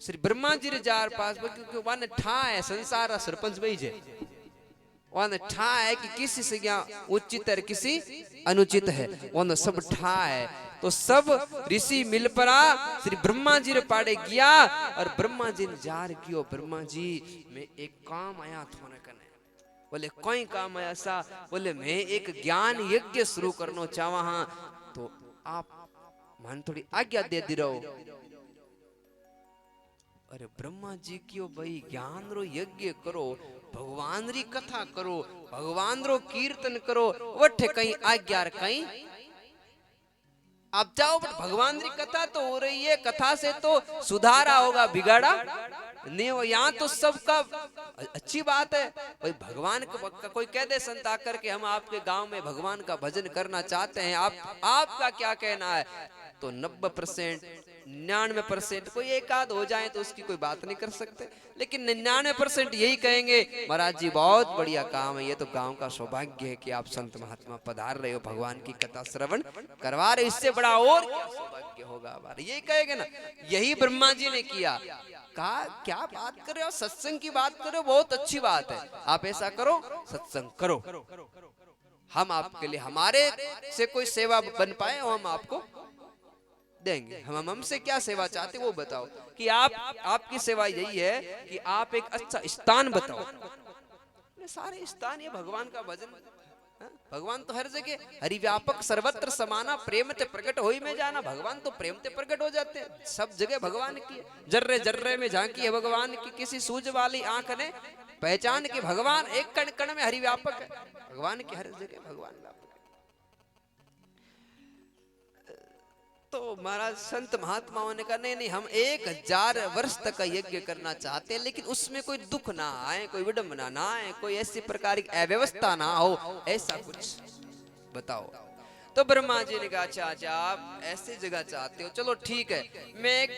श्री ब्रह्मा जी रे जार पास क्योंकि वन ठा है संसार रा सरपंच वही जे वन ठा है कि किसी से उचित है किसी अनुचित है वन सब ठा है। तो सब ऋषि मिल पड़ा श्री ब्रह्मा जी रे पाड़े गया और ब्रह्मा जी ने जार कियो ब्रह्मा जी मैं एक काम आया थोने कने। बोले कोई काम आया सा बोले मैं एक ज्ञान यज्ञ शुरू करना चाहवा हाँ तो आप मन थोड़ी आज्ञा दे दी रहो। अरे ब्रह्मा जी क्यों भाई ज्ञान रो यज्ञ करो भगवान री कथा करो भगवान रो कीर्तन करो वठे कहीं आज्ञा कहीं आप जाओ बट भगवान की कथा तो हो रही है कथा से तो सुधारा होगा बिगाड़ा नहीं हो। यहाँ तो सबका अच्छी बात है भाई भगवान का कोई कह दे संत आकर के हम आपके गांव में भगवान का भजन करना चाहते हैं आपका क्या कहना है तो 90% 99% कोई एक आध हो जाए तो उसकी कोई बात नहीं कर सकते लेकिन 99% यही कहेंगे महाराज जी बहुत बढ़िया काम है ये तो गांव का सौभाग्य है कि आप संत महात्मा पधार रहे हो भगवान की कथा श्रवण करवा रहे इससे बड़ा और क्या सौभाग्य होगा हमारा यही कहेंगे ना। यही ब्रह्मा जी ने किया कहा क्या बात कर रहे हो सत्संग की बात कर रहे हो बहुत अच्छी बात है आप ऐसा करो सत्संग करो हम आपके लिए हमारे से कोई सेवा बन पाए हम आपको देंगे। हम हमसे क्या सेवा चाहते वो बताओ कि आपकी सेवा यही है कि आप एक अच्छा स्थान बताओ। सारे स्थान ये भगवान का भजन भगवान तो हर जगह हरिव्यापक सर्वत्र समाना प्रेम ते प्रकट होई में जाना भगवान तो प्रेम ते प्रकट हो जाते हैं सब जगह भगवान की जर्रे जर्रे में झांकी है भगवान की किसी सूझ वाली आंख ने पहचान की भगवान एक कण कण में हरिव्यापक है भगवान की हर जगह भगवान व्यापक है। तो महाराज संत महात्माओं ने कहा नहीं हम 1000 वर्ष तक का यज्ञ करना चाहते हैं लेकिन उसमें कोई दुख ना आए कोई विडंबना ना आए कोई ऐसी प्रकार की अव्यवस्था ना हो ऐसा कुछ बताओ। तो ब्रह्मा जी ने कहा अच्छा आप ऐसी जगह चाहते हो चलो ठीक है मैं एक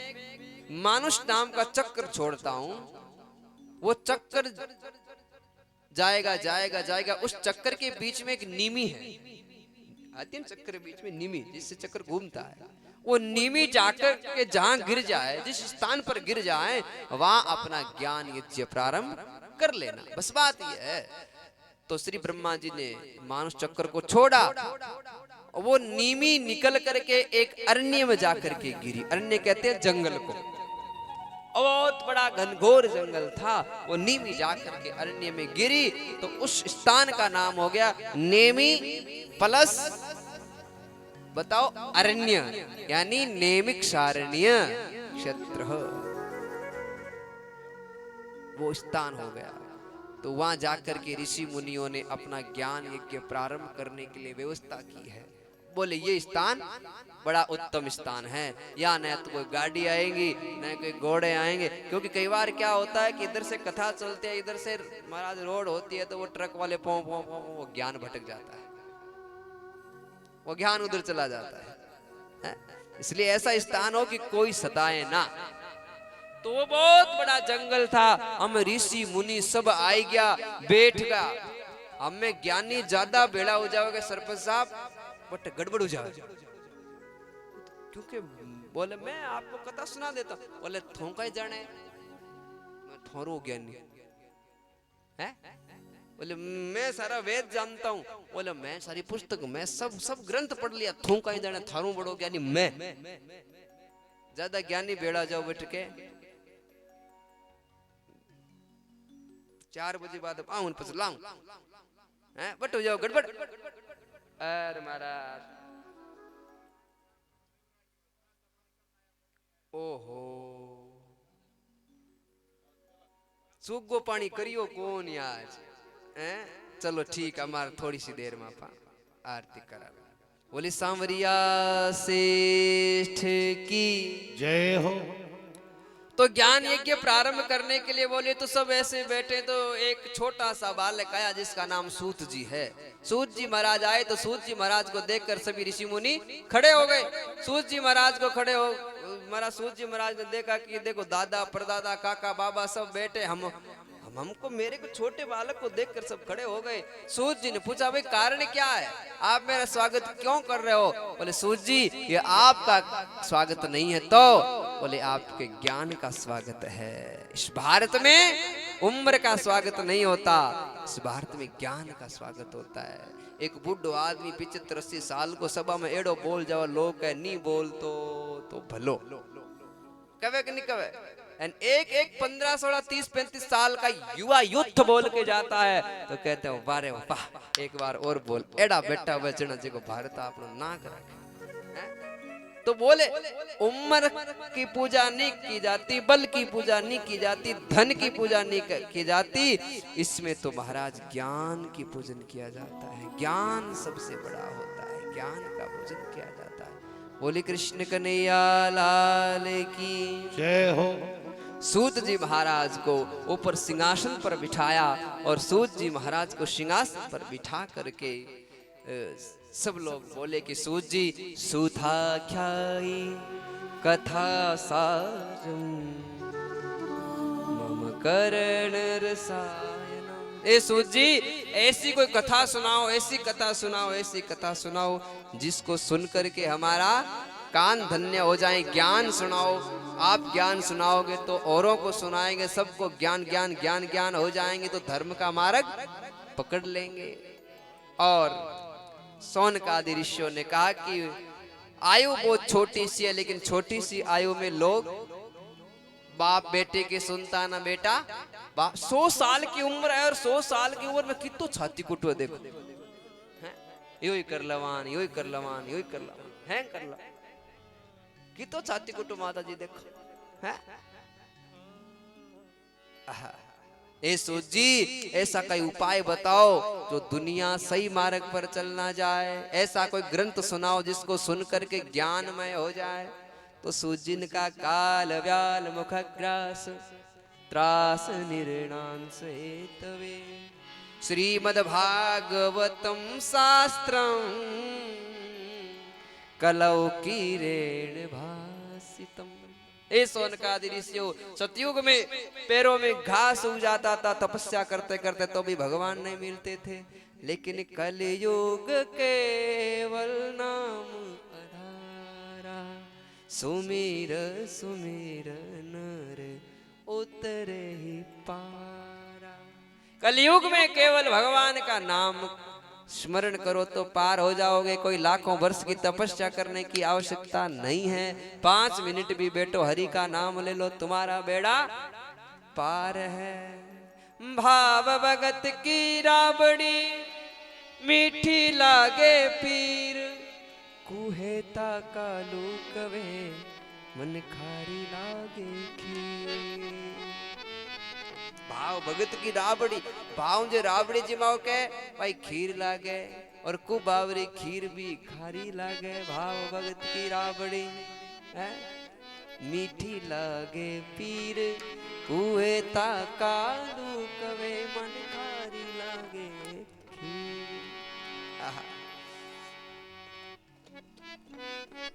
मानुष नाम का चक्र छोड़ता हूं वो चक्र जाएगा उस चक्र के बीच में एक नीमी है आदिम चक्र के बीच में नीमी जिससे चक्र घूमता है वो नीमी जाकर के जहां गिर जाए जिस स्थान पर गिर जाए वहां अपना ज्ञान यज्ञ प्रारंभ कर लेना बस बात ये है। तो श्री ब्रह्मा जी ने मानुष चक्र को छोड़ा वो नीमी निकल करके एक अरण्य में जाकर के गिरी। अरण्य कहते हैं जंगल को बहुत बड़ा घनघोर जंगल था वो नीमी जाकर के अरण्य में गिरी तो उस स्थान का नाम हो गया नेमी प्लस बताओ अरण्य यानी नेमिक सारण्य क्षेत्र वो स्थान हो गया। तो वहां जाकर के ऋषि मुनियों ने अपना ज्ञान यज्ञ प्रारंभ करने के लिए व्यवस्था की है। बोले ये स्थान बड़ा उत्तम स्थान है यहाँ न तो कोई गाड़ी आएगी न कोई घोड़े आएंगे क्योंकि कई बार क्या होता है कि इधर से कथा चलते है इधर से महाराज रोड होती है तो वो ट्रक वाले पौ वो ज्ञान भटक जाता है वो ज्ञान उधर चला जाता है इसलिए ऐसा स्थान हो कि कोई सताए ना। तो वो बहुत बड़ा जंगल था हम ऋषि मुनि सब आई गया बैठ गया हमें ज्ञानी ज्यादा बेड़ा हो जाओगे सरपंच साहब बट गड़बड़ हो जाए क्योंकि बोले मैं आपको कथा सुना देता हूं बोले थोंका ही जाने मैं थोरू ज्ञानी है बोले मैं सारा वेद जानता हूं बोले मैं सारी पुस्तक मैं सब ग्रंथ पढ़ लिया थोंका ही जाने थारू बड़ो ज्ञानी मैं ज्यादा ज्ञानी बेड़ा जाओ बैठ के 4 बजे बाद आऊं पस लाऊं हैं बट हो जाओ गड़बड़। अरे महाराज ओहो सूगो पानी करियो कौन आज हैं। चलो ठीक हमार थोड़ी सी देर में आरती करा। बोली सांवरिया सेठ की जय हो। तो ज्ञान यज्ञ प्रारंभ करने के लिए बोले तो सब ऐसे बैठे, तो एक छोटा सा बालक आया जिसका नाम सूत जी है। सूत जी महाराज आए तो सूत जी महाराज को देखकर सभी ऋषि मुनि खड़े हो गए। सूत जी महाराज को खड़े हो महाराज सूत जी महाराज ने देखा कि देखो दादा परदादा काका बाबा सब बैठे, हमको मेरे को छोटे बालक को देखकर सब खड़े हो गए। सूत जी ने पूछा भाई कारण क्या है, आप मेरा स्वागत क्यों कर रहे हो। बोले सूत जी ये आपका स्वागत नहीं है तो बोले आपके ज्ञान का स्वागत है। इस भारत में उम्र का स्वागत नहीं होता, इस भारत में ज्ञान का स्वागत होता है। एक बुढ़ो आदमी 75-80 साल को सभा में एड़ो बोल जाओ लोग कहे नहीं बोल तो भलो कवे कि नहीं कवे। एक 15, 16, 30, 35 साल का युवा युद्ध बोल के जाता है तो कहते हो वारे वाह एक बार और बोल एड़ा बेटा बचना जी को भारत आप नाक रखे। तो बोले उम्र की पूजा नहीं की जाती, बल की पूजा नहीं की जाती, धन की पूजा नहीं की जाती, इसमें तो महाराज ज्ञान की पूजन किया जाता है। ज्ञान सबसे बड़ा होता है, ज्ञान का पूजन किया जाता है। बोले कृष्ण कन्हैया लाल की जय हो। सूत जी महाराज को ऊपर सिंहासन पर बिठाया और सूत जी महाराज को सिंहासन पर बिठा करके सब लोग बोले कि सूत जी सूथाख्यायी कथा सारम मम कर्ण रसायनम। ए सूत जी ऐसी कोई कथा सुनाओ, ऐसी कथा सुनाओ, ऐसी कथा सुनाओ जिसको सुन करके हमारा कान धन्य हो जाए। ज्ञान सुनाओ, आप ज्ञान सुनाओगे तो औरों को सुनाएंगे, सबको ज्ञान ज्ञान ज्ञान ज्ञान हो जाएंगे तो धर्म का मार्ग पकड़ लेंगे। और सौनकादि ऋषियों ने कहा कि आयु बहुत छोटी सी है, लेकिन छोटी सी आयु में लोग बाप बेटे की सुनता ना बेटा बाप। 100 साल की उम्र है और 100 साल की उम्र में कितो छाती कुटो देखो, यो ही कर लवान, यो ही कर लवान, यो ही कर लवान है कर लवान कि तो छाती कुटु माता जी देखो है। ए सूत जी ऐसा कोई उपाय बताओ जो दुनिया सही मार्ग पर चलना जाए, ऐसा कोई ग्रंथ सुनाओ जिसको सुन करके ज्ञानमय हो जाए। तो सूत जी ने कहा काल व्याल मुखग्रास त्रास निर्णांस हेतवे श्रीमद् भागवतम शास्त्रम कलौ कीरेण भासितम। ए सौनकादि ऋषियों सतयुग में पैरों में घास उग जाता था, तपस्या करते करते तो भी भगवान नहीं मिलते थे, लेकिन कलयुग केवल नाम आधारा सुमिर सुमिर नर उतरे ही पारा। कलयुग में केवल भगवान का नाम स्मरण करो तो पार हो जाओगे। कोई लाखों वर्ष की तपस्या करने की आवश्यकता नहीं है, 5 मिनट भी बैठो हरि का नाम ले लो तुम्हारा बेड़ा पार है। भाव भगत की राबड़ी मीठी लागे पीर कुहेता कालू कवे मन खारी लागे खीर। भाव भगत की राबड़ी भाव जो राबड़ी जिमाओ के भाई खीर लागे और कुबावरी खीर भी खारी लागे। भाव भगत की राबड़ी है मीठी लागे पीर कुए ता कालू कवे मन खारी लागे खीर।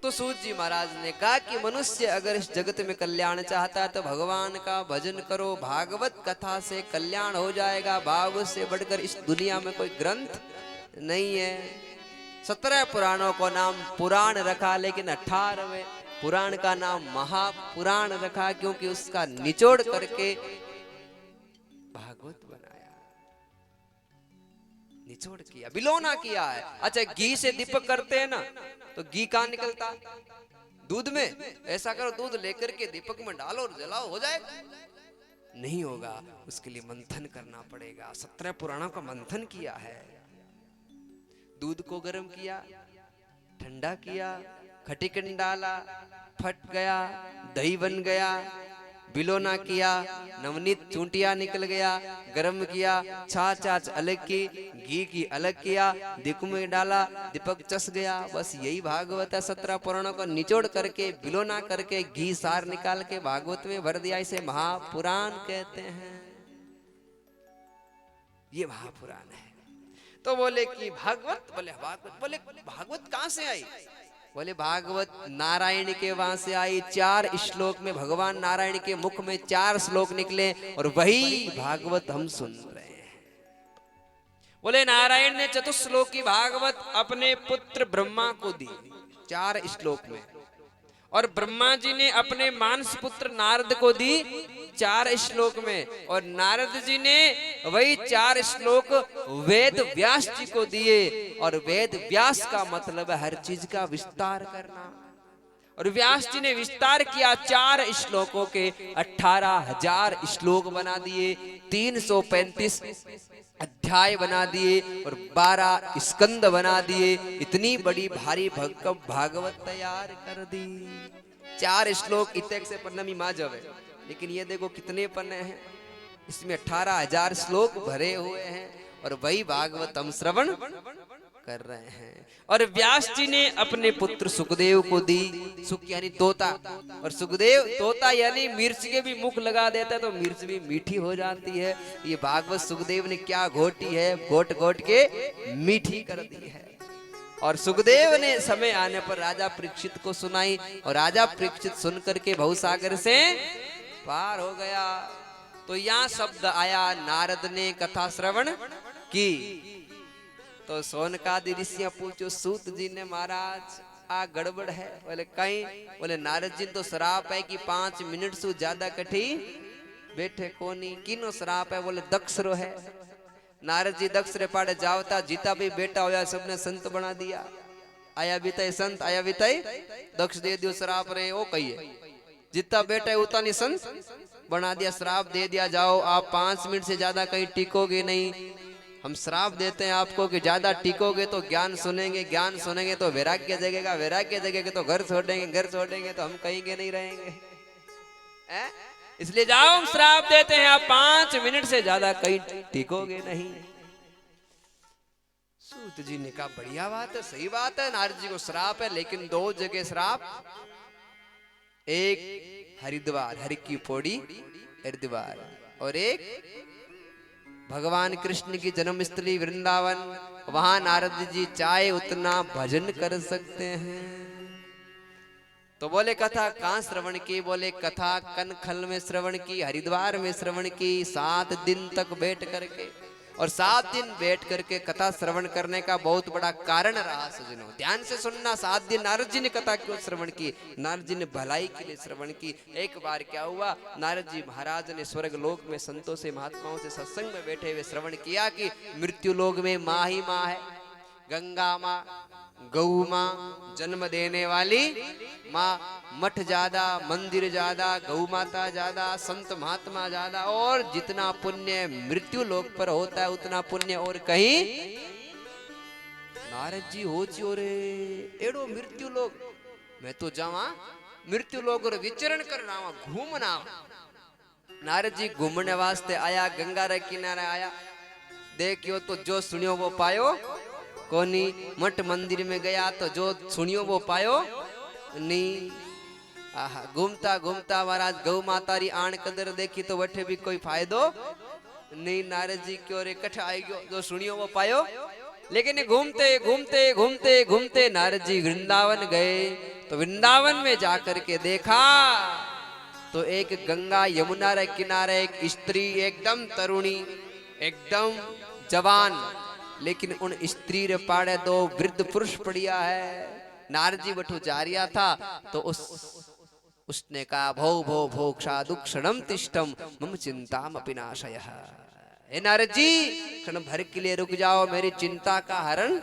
तो सूत जी महाराज ने कहा कि मनुष्य अगर इस जगत में कल्याण चाहता है तो भगवान का भजन करो, भागवत कथा से कल्याण हो जाएगा। भागवत से बढ़कर इस दुनिया में कोई ग्रंथ नहीं है। 17 पुराणों को नाम पुराण रखा, लेकिन 18वें पुराण का नाम महापुराण रखा, क्योंकि उसका निचोड़ करके भागवत बनाया, निचोड़ किया, बिलोना किया है। अच्छा घी से दीपक करते हैं ना, तो घी कहाँ निकलता? दूध में। ऐसा करो दूध लेकर के दीपक में डालो और जलाओ, हो जाएगा। नहीं होगा, उसके लिए मंथन करना पड़ेगा। 17 पुराणों का मंथन किया है। दूध को गर्म किया, ठंडा किया, खटिकन डाला, फट गया, दही बन गया, बिलोना किया, नवनीत चूंटिया निकल गया, गर्म किया, छाछ अलग की, घी की अलग किया, दिक में डाला, दीपक चस गया। बस यही भागवत है। 17 पुराणों को निचोड़ करके, बिलोना करके, घी सार निकाल के भागवत में भर दिया। इसे महापुराण कहते हैं। ये महापुराण है। तो बोले कि भागवत, बोले भागवत कहां से आई? बोले भागवत नारायण के वहां से आई। 4 श्लोक में भगवान नारायण के मुख में 4 श्लोक निकले और वही भागवत हम सुन रहे हैं। बोले नारायण ने चतुश्लोकी भागवत अपने पुत्र ब्रह्मा को दी 4 श्लोक में, और ब्रह्मा जी ने अपने मानस पुत्र नारद को दी 4 श्लोक में, और नारद जी ने वही 4 श्लोक वेद व्यास जी को दिए। और वेद व्यास का मतलब है हर चीज का विस्तार करना। और व्यास जी ने विस्तार किया, 4 श्लोकों के 18,000 श्लोक बना दिए, 335 अध्याय बना दिए और 12 स्कंद बना दिए। इतनी बड़ी भारी भागवत तैयार कर दी। 4 श्लोक इतने से पन्ना में माजव है, लेकिन ये देखो कितने पन्ने हैं, इसमें 18,000 श्लोक भरे हुए हैं, और वही भागवत हम श्रवण कर रहे हैं। और व्यास जी ने अपने पुत्र सुखदेव को दी। सुख यानी तोता, और सुखदेव तोता यानी मिर्च के भी मुख लगा देता है तो मिर्च भी मीठी हो जाती है। ये भागवत सुखदेव ने क्या घोटी है, घोट घोट के मीठी कर दी है। और सुखदेव ने समय आने पर राजा परीक्षित को सुनाई, और राजा परीक्षित सुन करके भवसागर से पार हो गया। तो यहाँ शब्द आया, नारद ने कथा श्रवण की। तो सोनकादि ऋषियां पूछो, सूत जी ने महाराज आ गड़बड़ है? बोले कहीं? बोले नारद जी तो श्राप है कि 5 मिनट से ज्यादा कठी बैठे कोनी। किनो श्राप है? बोले दक्ष रो है। नारद जी दक्ष रे पाड़े जावता, जीता भी बेटा होया, सबने संत बना दिया। आया बीता संत, आया बीता दक्ष दे दियो श्राप रे। वो कहिए जितना बेटा है उतना नहीं संत बना दिया, श्राप दे दिया, जाओ आप 5 मिनट से ज्यादा कहीं टिकोगे नहीं। हम श्राप देते हैं आपको कि ज्यादा टिकोगे तो ज्ञान सुनेंगे, ज्ञान सुनेंगे तो वैराग्य जगेगा, वैराग्य जगेगा तो घर छोड़ेंगे, घर छोड़ेंगे तो हम कहेंगे नहीं रहेंगे। इसलिए जाओ हम श्राप देते हैं, आप 5 मिनट से ज्यादा कहीं टिकोगे नहीं। सूत जी ने कहा बढ़िया बात है, सही बात है, नारद जी को श्राप है, लेकिन 2 जगह श्राप। एक हरिद्वार, हरि की पौड़ी हरिद्वार, और एक भगवान कृष्ण की जन्मस्थली वृंदावन। वहां नारद जी चाहे उतना भजन कर सकते हैं। तो बोले कथा कहां श्रवण की? बोले कथा कनखल में श्रवण की, हरिद्वार में श्रवण की, 7 दिन तक बैठ करके। और 7 दिन बैठ करके कथा श्रवण करने का बहुत बड़ा कारण रहा सजनों, ध्यान से सुनना। 7 दिन नारद जी ने कथा क्यों श्रवण की? नारद जी ने भलाई के लिए श्रवण की। एक बार क्या हुआ, नारद जी महाराज ने स्वर्ग लोक में संतों से, महात्माओं से सत्संग में बैठे हुए श्रवण किया कि मृत्यु लोक में माँ ही माँ है, गंगा माँ, गौ माँ, जन्म देने वाली माँ। मठ ज्यादा, मंदिर ज्यादा, गौ माता ज्यादा, संत महात्मा ज्यादा, और जितना पुण्य मृत्यु लोक पर होता है उतना पुण्य और कहीं। नारद जी हो चियो रे एड़ो मृत्यु लोक, मैं तो जावा मृत्यु लोक और विचरण करना, घूमना। नारद जी घूमने वास्ते आया, गंगा रे किनारे आया, देखियो तो जो सुनियो वो पायो कोनी। मठ मंदिर में गया तो जो सुनियो वो पायो नहीं। घूमता घूमता महाराज गौ माता री आण कदर देखी तो वठे भी कोई फायदो नहीं। नारद जी क्यों रे कठ आई गयो, जो सुनियो वो पायो। लेकिन घूमते घूमते घूमते घूमते नारद जी वृंदावन गए। तो वृंदावन में जाकर के देखा तो एक गंगा यमुना रे किनारे एक स्त्री, एकदम तरुणी, एकदम जवान, लेकिन उन स्त्री रे पाड़े 2 वृद्ध पुरुष पड़िया है। नारद जी बठू जा रिया था तो उसने कहा भो भो भोक्षा दुक्षणम तिष्ठम मम चिंताम अपिनाशयः। हे नारद जी क्षण भर के लिए रुक जाओ, मेरी चिंता का हरण।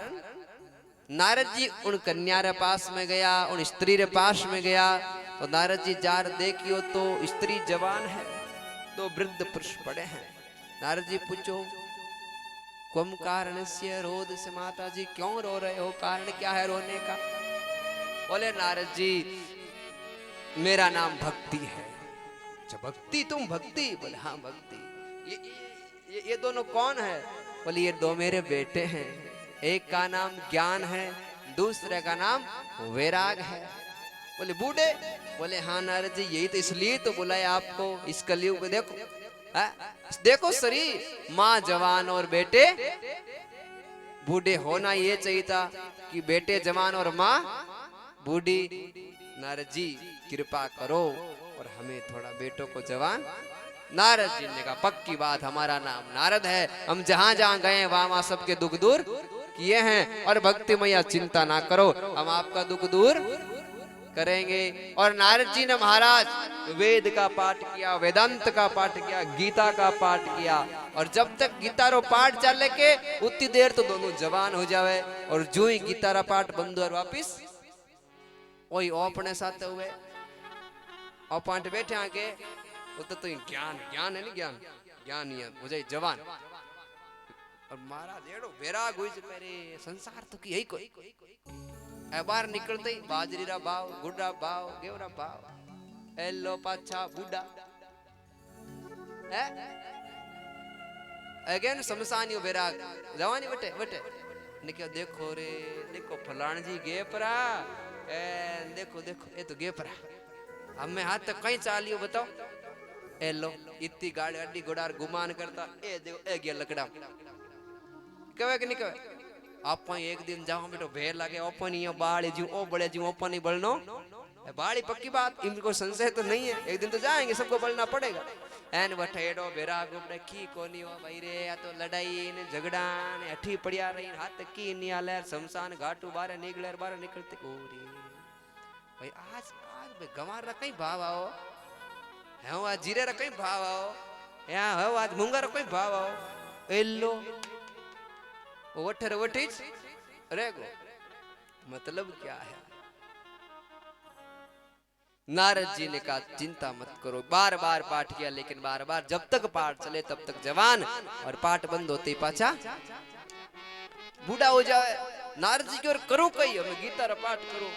नारद जी उन कन्या रे पास में गया, उन स्त्री रे पास में गया। तो नारद जी जार देखियो तो स्त्री जवान है, दो वृद्ध पुरुष पड़े हैं। नारद जी पूछो कम कारण से रोद से, माता जी क्यों रो रहे हो, कारण क्या है रोने का? बोले नारद जी मेरा नाम भक्ति है। अच्छा भक्ति, तुम भक्ति? बोले हाँ भक्ति। ये दोनों कौन है? बोले ये दो मेरे बेटे हैं, एक का नाम ज्ञान है, दूसरे का नाम वैराग है। बोले बूढ़े? बोले हाँ नारद जी यही तो, इसलिए तो बुलाया आपको। इस कलयुग में देखो देखो शरीर, माँ जवान और बेटे बूढ़े। होना ये चाहिए था कि बेटे जवान और माँ बूढ़ी। नारद जी कृपा करो और हमें थोड़ा बेटों को जवान। नारद जी ने कहा पक्की बात, हमारा नाम नारद है, हम जहां जहां गए वहां सबके दुख दूर किए हैं। और भक्ति मैया चिंता ना करो, हम आपका दुख दूर करेंगे। और नारद जी ने महाराज वेद का पाठ किया, वेदांत का पाठ किया, गीता का पाठ किया। और जब तक गीता रो पाठ चले के उतनी देर तो दोनों जवान हो जावे। और जो ही गीता रा पाठ बंद और वापिस वही अपने साथ हुए पाठ बैठे आके वो तो ज्ञान ज्ञान है नहीं, ज्ञान ज्ञान ही है मुझे जवान। और महाराज एड़ो वैराग हुई से पहले संसार तो की यही कोई बाहर निकलते ही बाजरी रा भाव, गुड़ा भाव, गेवरा भाव, एलो पाछा बूढ़ा है अगेन शमशानी वैराग जवानी बटे बटे निके देखो रे देखो फलाण जी गे परा ए देखो देखो ये तो गे परा हमें हाथ तक कहीं चालियो बताओ। ए लो इतनी गाड़ी अड्डी घोड़ार गुमान करता ए देखो ए गया लकड़ा कहे कि नहीं कहे। आप एक दिन जाओ बेटो भेर लागे ओपन ही बाड़ी जी ओ बड़े जी ओपन ही बलनो बाड़ी पक्की बात, इनको संशय तो नहीं है, एक दिन तो जाएंगे सबको बलना पड़ेगा। एन बठेड़ो बेरा गुबड़े की कोनी हो भाई रे, या तो लड़ाई ने झगड़ा ने अठी पड़िया रही हाथ की नहीं आले शमशान घाटू बारे निकले बारे निकलते ओरी भाई आज आज भाई गंवार रा कई भाव आओ है आज जीरे रा कई भाव आओ या हो आज मूंगा रा कई भाव आओ एलो वठर वठीच रेगो मतलब क्या है। नारद जी ने कहा चिंता मत करो, बार बार पाठ किया लेकिन बार बार जब तक पाठ चले तब तक जवान और पाठ बंद होते ही पाछा बूढ़ा हो जाए। नारद जी की ओर करो कही हमें गीता रा पाठ करो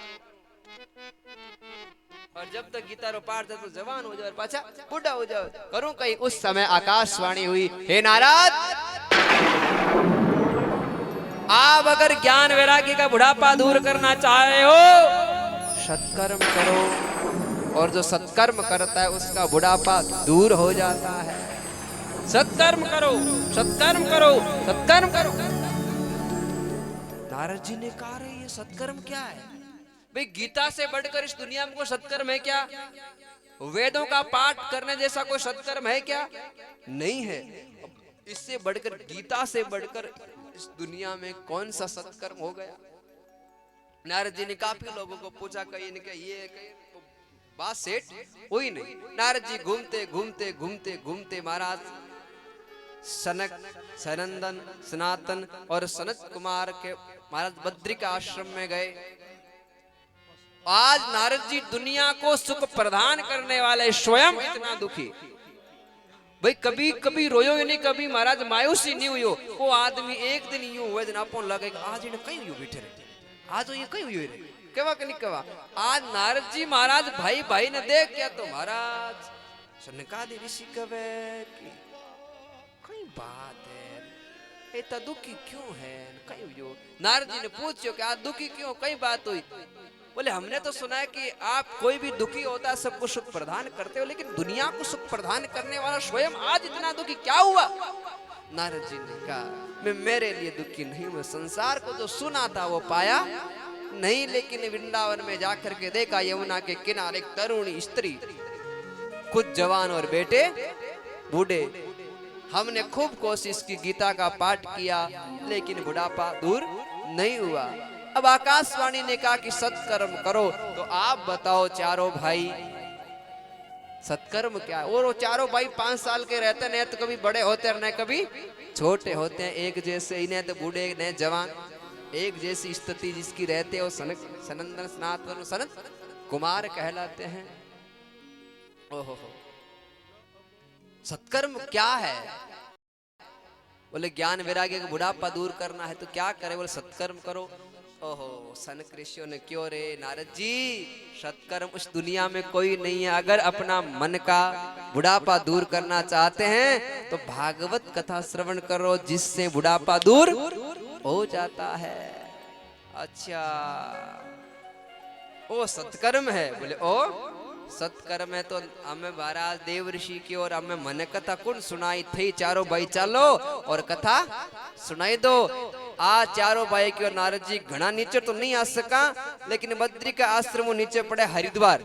और जब तक गीता रो पाठ तो जवान हो जाए और पाछा बूढ़ा हो जाए करूं कहीं। उस समय आकाशवाणी हुई, हे नारद आप अगर ज्ञान वैराग्य का बुढ़ापा दूर करना चाहे हो सत्कर्म करो और जो सत्कर्म करता है उसका बुढ़ापा दूर हो जाता है। सत्कर्म करो सत्कर्म करो सत्कर्म करो। नारद जी ने कहा रे ये सत्कर्म क्या है भाई, गीता से बढ़कर इस दुनिया में कोई सत्कर्म है क्या? वेदों का पाठ करने जैसा कोई सत्कर्म है क्या? नहीं है। इससे बढ़कर गीता से बढ़कर इस दुनिया में कौन सा सत्कर्म हो गया? नारद जी ने काफी लोगों को पूछा, कहीं इनके ये बात सेठ हुई नहीं। नारद जी घूमते घूमते घूमते घूमते महाराज सनक सनंदन सनातन और सनत कुमार के महाराज बद्री का आश्रम में गए। आज नारद जी दुनिया को सुख प्रदान करने वाले स्वयं इतना दुखी भाई कभी कभी रोयो ही नहीं, कभी महाराज मायूसी नहीं हुई। वो आदमी एक दिन यूं हुए दिन अपन लगे आज इन्हें कहीं यूं बैठे रहे, आज ये कहीं हुई रहे केवा कि नहीं केवा। आज नारद जी महाराज भाई भाई ने देख क्या तो महाराज सनकादि ऋषि कवे कि कई बात है इतना दुखी क्यों है कहीं हुई। नारद जी ने पूछो कि आज दुखी क्यों, कई बात हुई। बोले हमने तो सुना है कि आप कोई भी दुखी होता है सबको सुख प्रदान करते हो, लेकिन दुनिया को सुख प्रदान करने वाला स्वयं आज इतना दुखी क्या हुआ? नारद जी ने कहा मैं मेरे लिए दुखी नहीं, मैं संसार को जो सुना था वो पाया नहीं, लेकिन वृंदावन में जाकर के देखा यमुना के किनारे एक तरुणी स्त्री, खुद जवान और बेटे बूढ़े। हमने खूब कोशिश की, गीता का पाठ किया लेकिन बुढ़ापा दूर नहीं हुआ। अब आकाशवाणी ने कहा कि सत्कर्म करो, तो आप बताओ चारों भाई सत्कर्म क्या है? और वो चारों भाई 5 साल के रहते न तो कभी बड़े होते हैं न कभी छोटे होते हैं, एक जैसे इन्हें तो बूढ़े न जवान, एक जैसी स्थिति जिसकी रहते हो सनक सनंदन सनातन सनत कुमार कहलाते हैं। ओहो सत्कर्म क्या है? बोले ज्ञान वैराग्य का बुढ़ापा दूर करना है तो क्या करे? बोले सत्कर्म करो। ओहो, सनक ऋषियों ने क्यों रे नारद जी, सत्कर्म उस दुनिया में कोई नहीं है। अगर अपना मन का बुढ़ापा दूर करना चाहते हैं तो भागवत कथा श्रवण करो, जिससे बुढ़ापा दूर हो जाता है। अच्छा, ओ सत्कर्म है? बोले ओ सत्कर्म है तो हमें महाराज देव ऋषि की और हमें मन कथा कौन सुनाई थी? चारों भाई चलो और कथा सुनाई दो। आज चारों भाई की और नारद जी घना नीचे तो नहीं आ सका, लेकिन बद्री का आश्रम नीचे पड़े हरिद्वार,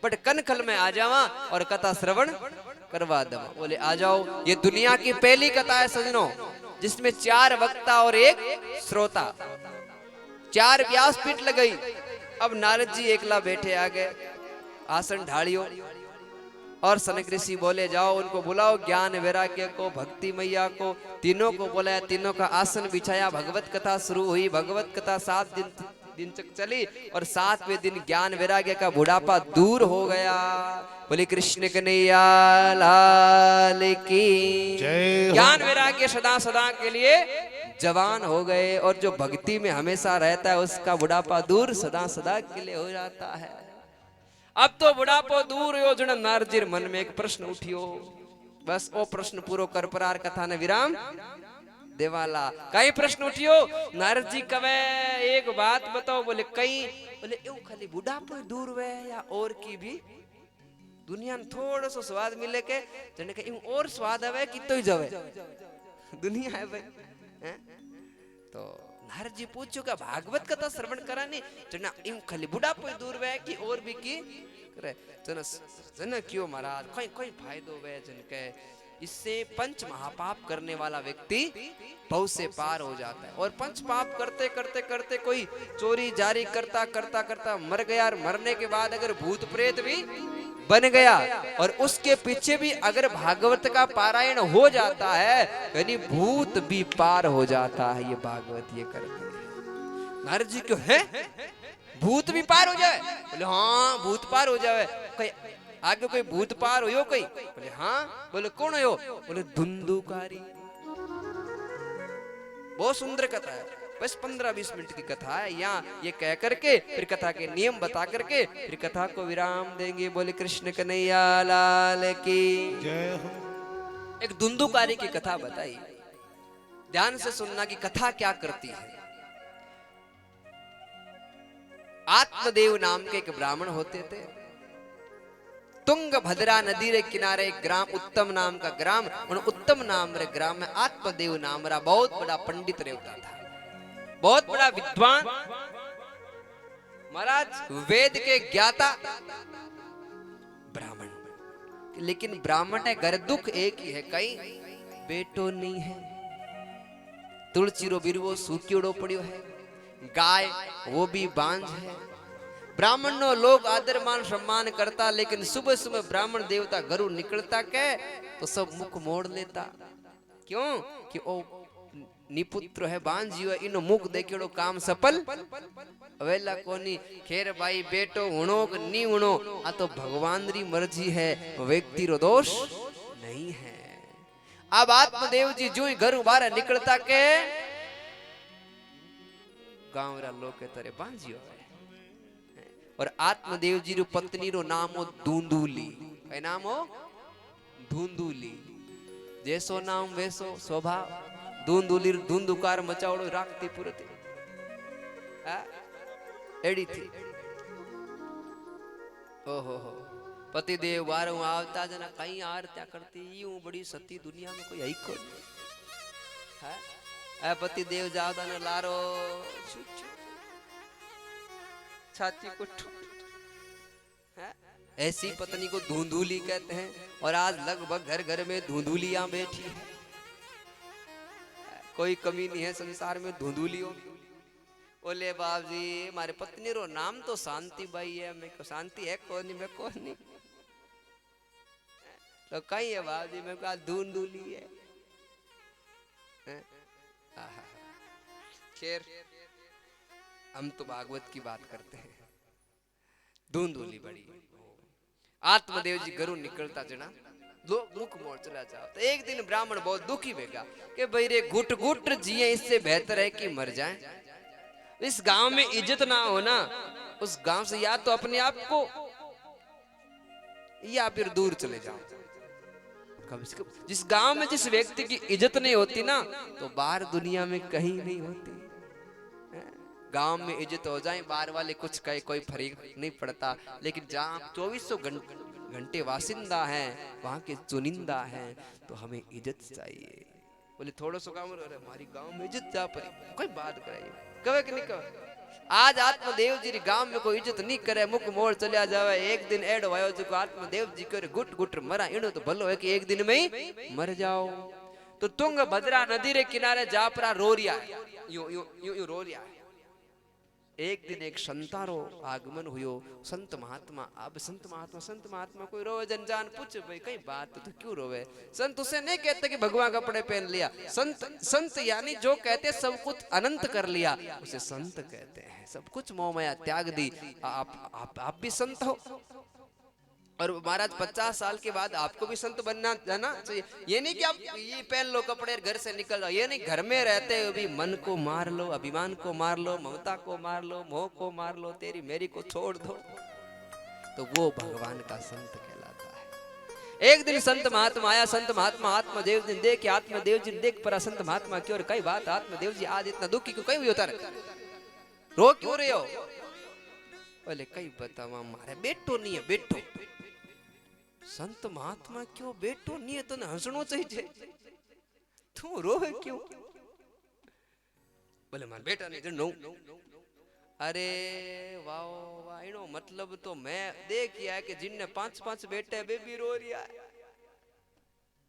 बट कनखल में आ जावा और कथा श्रवण करवा दो। बोले आ जाओ। ये दुनिया की पहली कथा है सजनों, जिसमें 4 वक्ता और 1 श्रोता, 4 व्यासपीठ लगाई। अब नारद जी एकला बैठे आ गए, आसन ढालियो, और सनक ऋषि बोले जाओ उनको बुलाओ, ज्ञान वैराग्य को, भक्ति मैया को, तीनों को बुलाया, तीनों का आसन बिछाया। भगवत कथा शुरू हुई। भगवत कथा 7 दिन तक चली और 7वें दिन ज्ञान वैराग्य का बुढ़ापा दूर हो गया। बोले कृष्ण कन्हैया लाल की जय हो। ज्ञान वैराग्य सदा सदा के लिए जवान हो गए, और जो भक्ति में हमेशा रहता है उसका बुढ़ापा दूर सदा सदा के लिए हो जाता है। अब तो बुढ़ापो दूर हो जन नारजीर मन में एक प्रश्न उठियो, बस वो प्रश्न पूरो कर परार कथा ने विराम देवाला। कई प्रश्न उठियो, नारद जी कवे एक बात बताओ। बोले कई? बोले एवं खाली बुढ़ापो दूर वे या और की भी दुनिया में थोड़ा सा स्वाद मिले के जने के और स्वाद आवे कि तो ही जावे दुनिया है भाई हैं? तो नारद जी पूछो का भागवत कथा श्रवण करानी जना इम खाली बुढ़ापो दूर वे कि और भी की करे जन जन क्यों महाराज कोई कोई फायदो वे जन के इससे पंच महापाप करने वाला व्यक्ति भव से पार हो जाता है। और पंच पाप करते करते करते कोई चोरी जारी करता करता करता मर गया, और मरने के बाद अगर भूत प्रेत भी बन गया और उसके पीछे भी अगर भागवत का पारायण हो जाता है, यानी भूत भी पार हो जाता है। ये भागवत ये करते हैं। नारद जी क्यों है भूत भी पार हो जाए? बोले हाँ भूत पार हो जाए। कोई आगे कोई भूत पार हो कोई? बोले हाँ। बोले कौन हो? बोले धुंधुकारी। बहुत सुंदर कथा है, बस 15-20 मिनट की कथा है। यहाँ ये कह करके फिर कथा के नियम बता करके फिर कथा को विराम देंगे। बोले कृष्ण कन्हैया लाल की जय हो। एक धुंधुकारी की कथा बताई, ध्यान से सुनना कि कथा क्या करती है। आत्मदेव नाम के एक ब्राह्मण होते थे। तुंगभद्रा नदी रे किनारे एक ग्राम उत्तम नाम का ग्राम, और उत्तम नाम रे ग्राम में आत्मदेव नाम रा बहुत बड़ा पंडित रहता था, बहुत बड़ा विद्वान महाराज, वेद के ज्ञाता ब्राह्मण। लेकिन ब्राह्मण है घर दुख एक ही है, कई बेटो नहीं है। तुलसी रो बिरवो सूक्योड़ो पड़ियो है, गाय वो भी बांझ है। ब्राह्मण नो लोग आदर मान सम्मान करता, लेकिन सुबह सुबह ब्राह्मण देवता घरू निकलता के तो सब मुख मोड़ लेता। क्यों? कि ओ निपुत्र है, बांझियो है, इनो मुख देखेड़ो काम सफल वेला कोनी। खेर भाई बेटो हुणो कि नी हुणो आ तो भगवान री मर्जी है, व्यक्ति रो दोष नहीं है। अब आत्मदेव जी जो ही घर बाहर निकलता के गांव रा लोग के तरह बांझियो है। और आत्मदेव जी रो पत्नी रो नाम हो धुंधुली। कई नाम हो? धुंधुली। जैसो नाम वैसो स्वभाव। धुंधुली धुंधुकार मचावड़ो राखती पुरती एड़ी थी। ओहो हो पति देव बारू आवता जना कई आरत्या करती, यूं बड़ी सती दुनिया में कोई है कोई है। पति देव जावता ने लारो छाती को ऐसी पत्नी को धुंधुली कहते हैं। और आज लगभग घर घर में धुंधुलियां बैठी है, कोई कमी नहीं है संसार में धुंधुलियों। बोले बाप जी हमारे पत्नी रो नाम तो शांति बाई है, मैं को शांति है कौन नहीं, मैं कौन नहीं। तो कहीं है बाप जी, मैं कहा धुंधुली है। खैर हम तो भागवत की बात करते हैं। धुंधुली बड़ी। आत्मदेव जी घरों निकलता जना मुख मोड़ चला जाओ। तो एक दिन ब्राह्मण बहुत दुखी बेगा कि भाई रे घुट घुट जिए इससे बेहतर है कि मर जाएं। इस गांव में इज्जत ना हो ना, उस गांव से या तो अपने आप को या फिर दूर चले जाओ। कम से कम जिस गांव में जिस व्यक्ति की इज्जत नहीं होती ना, तो बाहर दुनिया में कहीं नहीं होती। गांव में इज्जत हो जाए, बाहर वाले कुछ कहे कोई फर्क नहीं पड़ता। लेकिन जहाँ 2400 घंटे वासिंदा हैं, वहां के चुनिंदा हैं, तो हमें इज्जत चाहिए। बोले थोड़ा सा गाँव हमारी गांव में इज्जत जा पड़ी, कोई बात करे कहे कि नहीं कहे। आज आत्मदेव जी गांव में कोई इज्जत नहीं करे, मुख मोड़ चलिया जावे। एक दिन एड वायो जो आत्मदेव जी करे गुट गुट मरा, इनो तो भलो है कि एक दिन में ही मर जाओ। तो तुंग भद्रा नदी रे किनारे जापरा रो रिया है, यूं यूं यूं रो रिया है। एक दिन एक संतारो आगमन हुयो, संत महात्मा। अब संत महात्मा कोई रोवे जनजान पूछे भाई कई बात तो क्यों रोवे। संत उसे नहीं कहते कि भगवान कपड़े पहन लिया, संत यानी जो कहते सब कुछ अनंत कर लिया, उसे संत कहते हैं। सब कुछ मोह माया त्याग दी, आप भी संत हो। और महाराज 50 साल के बाद आपको भी संत बनना जाना चाहिए। ये नहीं कि आप ये पहन लो कपड़े घर से निकल जाओ, ये नहीं, घर में रहते हुए भी मन को मार लो, अभिमान को मार लो, ममता को मार लो, मोह को मार लो, तेरी मेरी को छोड़ दो, तो वो भगवान का संत कहलाता है। एक दिन संत महात्मा आया, संत महात्मा आत्मदेव जी देख, आत्मदेव जी देख परा संत महात्मा क्यों कई बात आत्मदेव जी आज इतना दुखी क्यों, कहीं होता रहे, रो क्यों रहे हो। बोले कई बतावा मारे बेटो नहीं है, बेटो। संत महात्मा क्यों बेटो नहीं है, तो हंसनो चाहिए, तू रोवे क्यों। बोले मार बेटा नहीं नो। अरे वाह वाह, इनो मतलब तो मैं देखिया है कि जिनने 5-5 बेटे बेबी रो रिया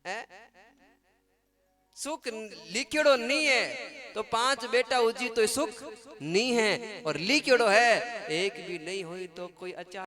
है। सुख लिखेड़ो नहीं है तो 5 बेटा उजी तो सुख नहीं है, और लिखेड़ो है एक भी नहीं हुई तो कोई अचार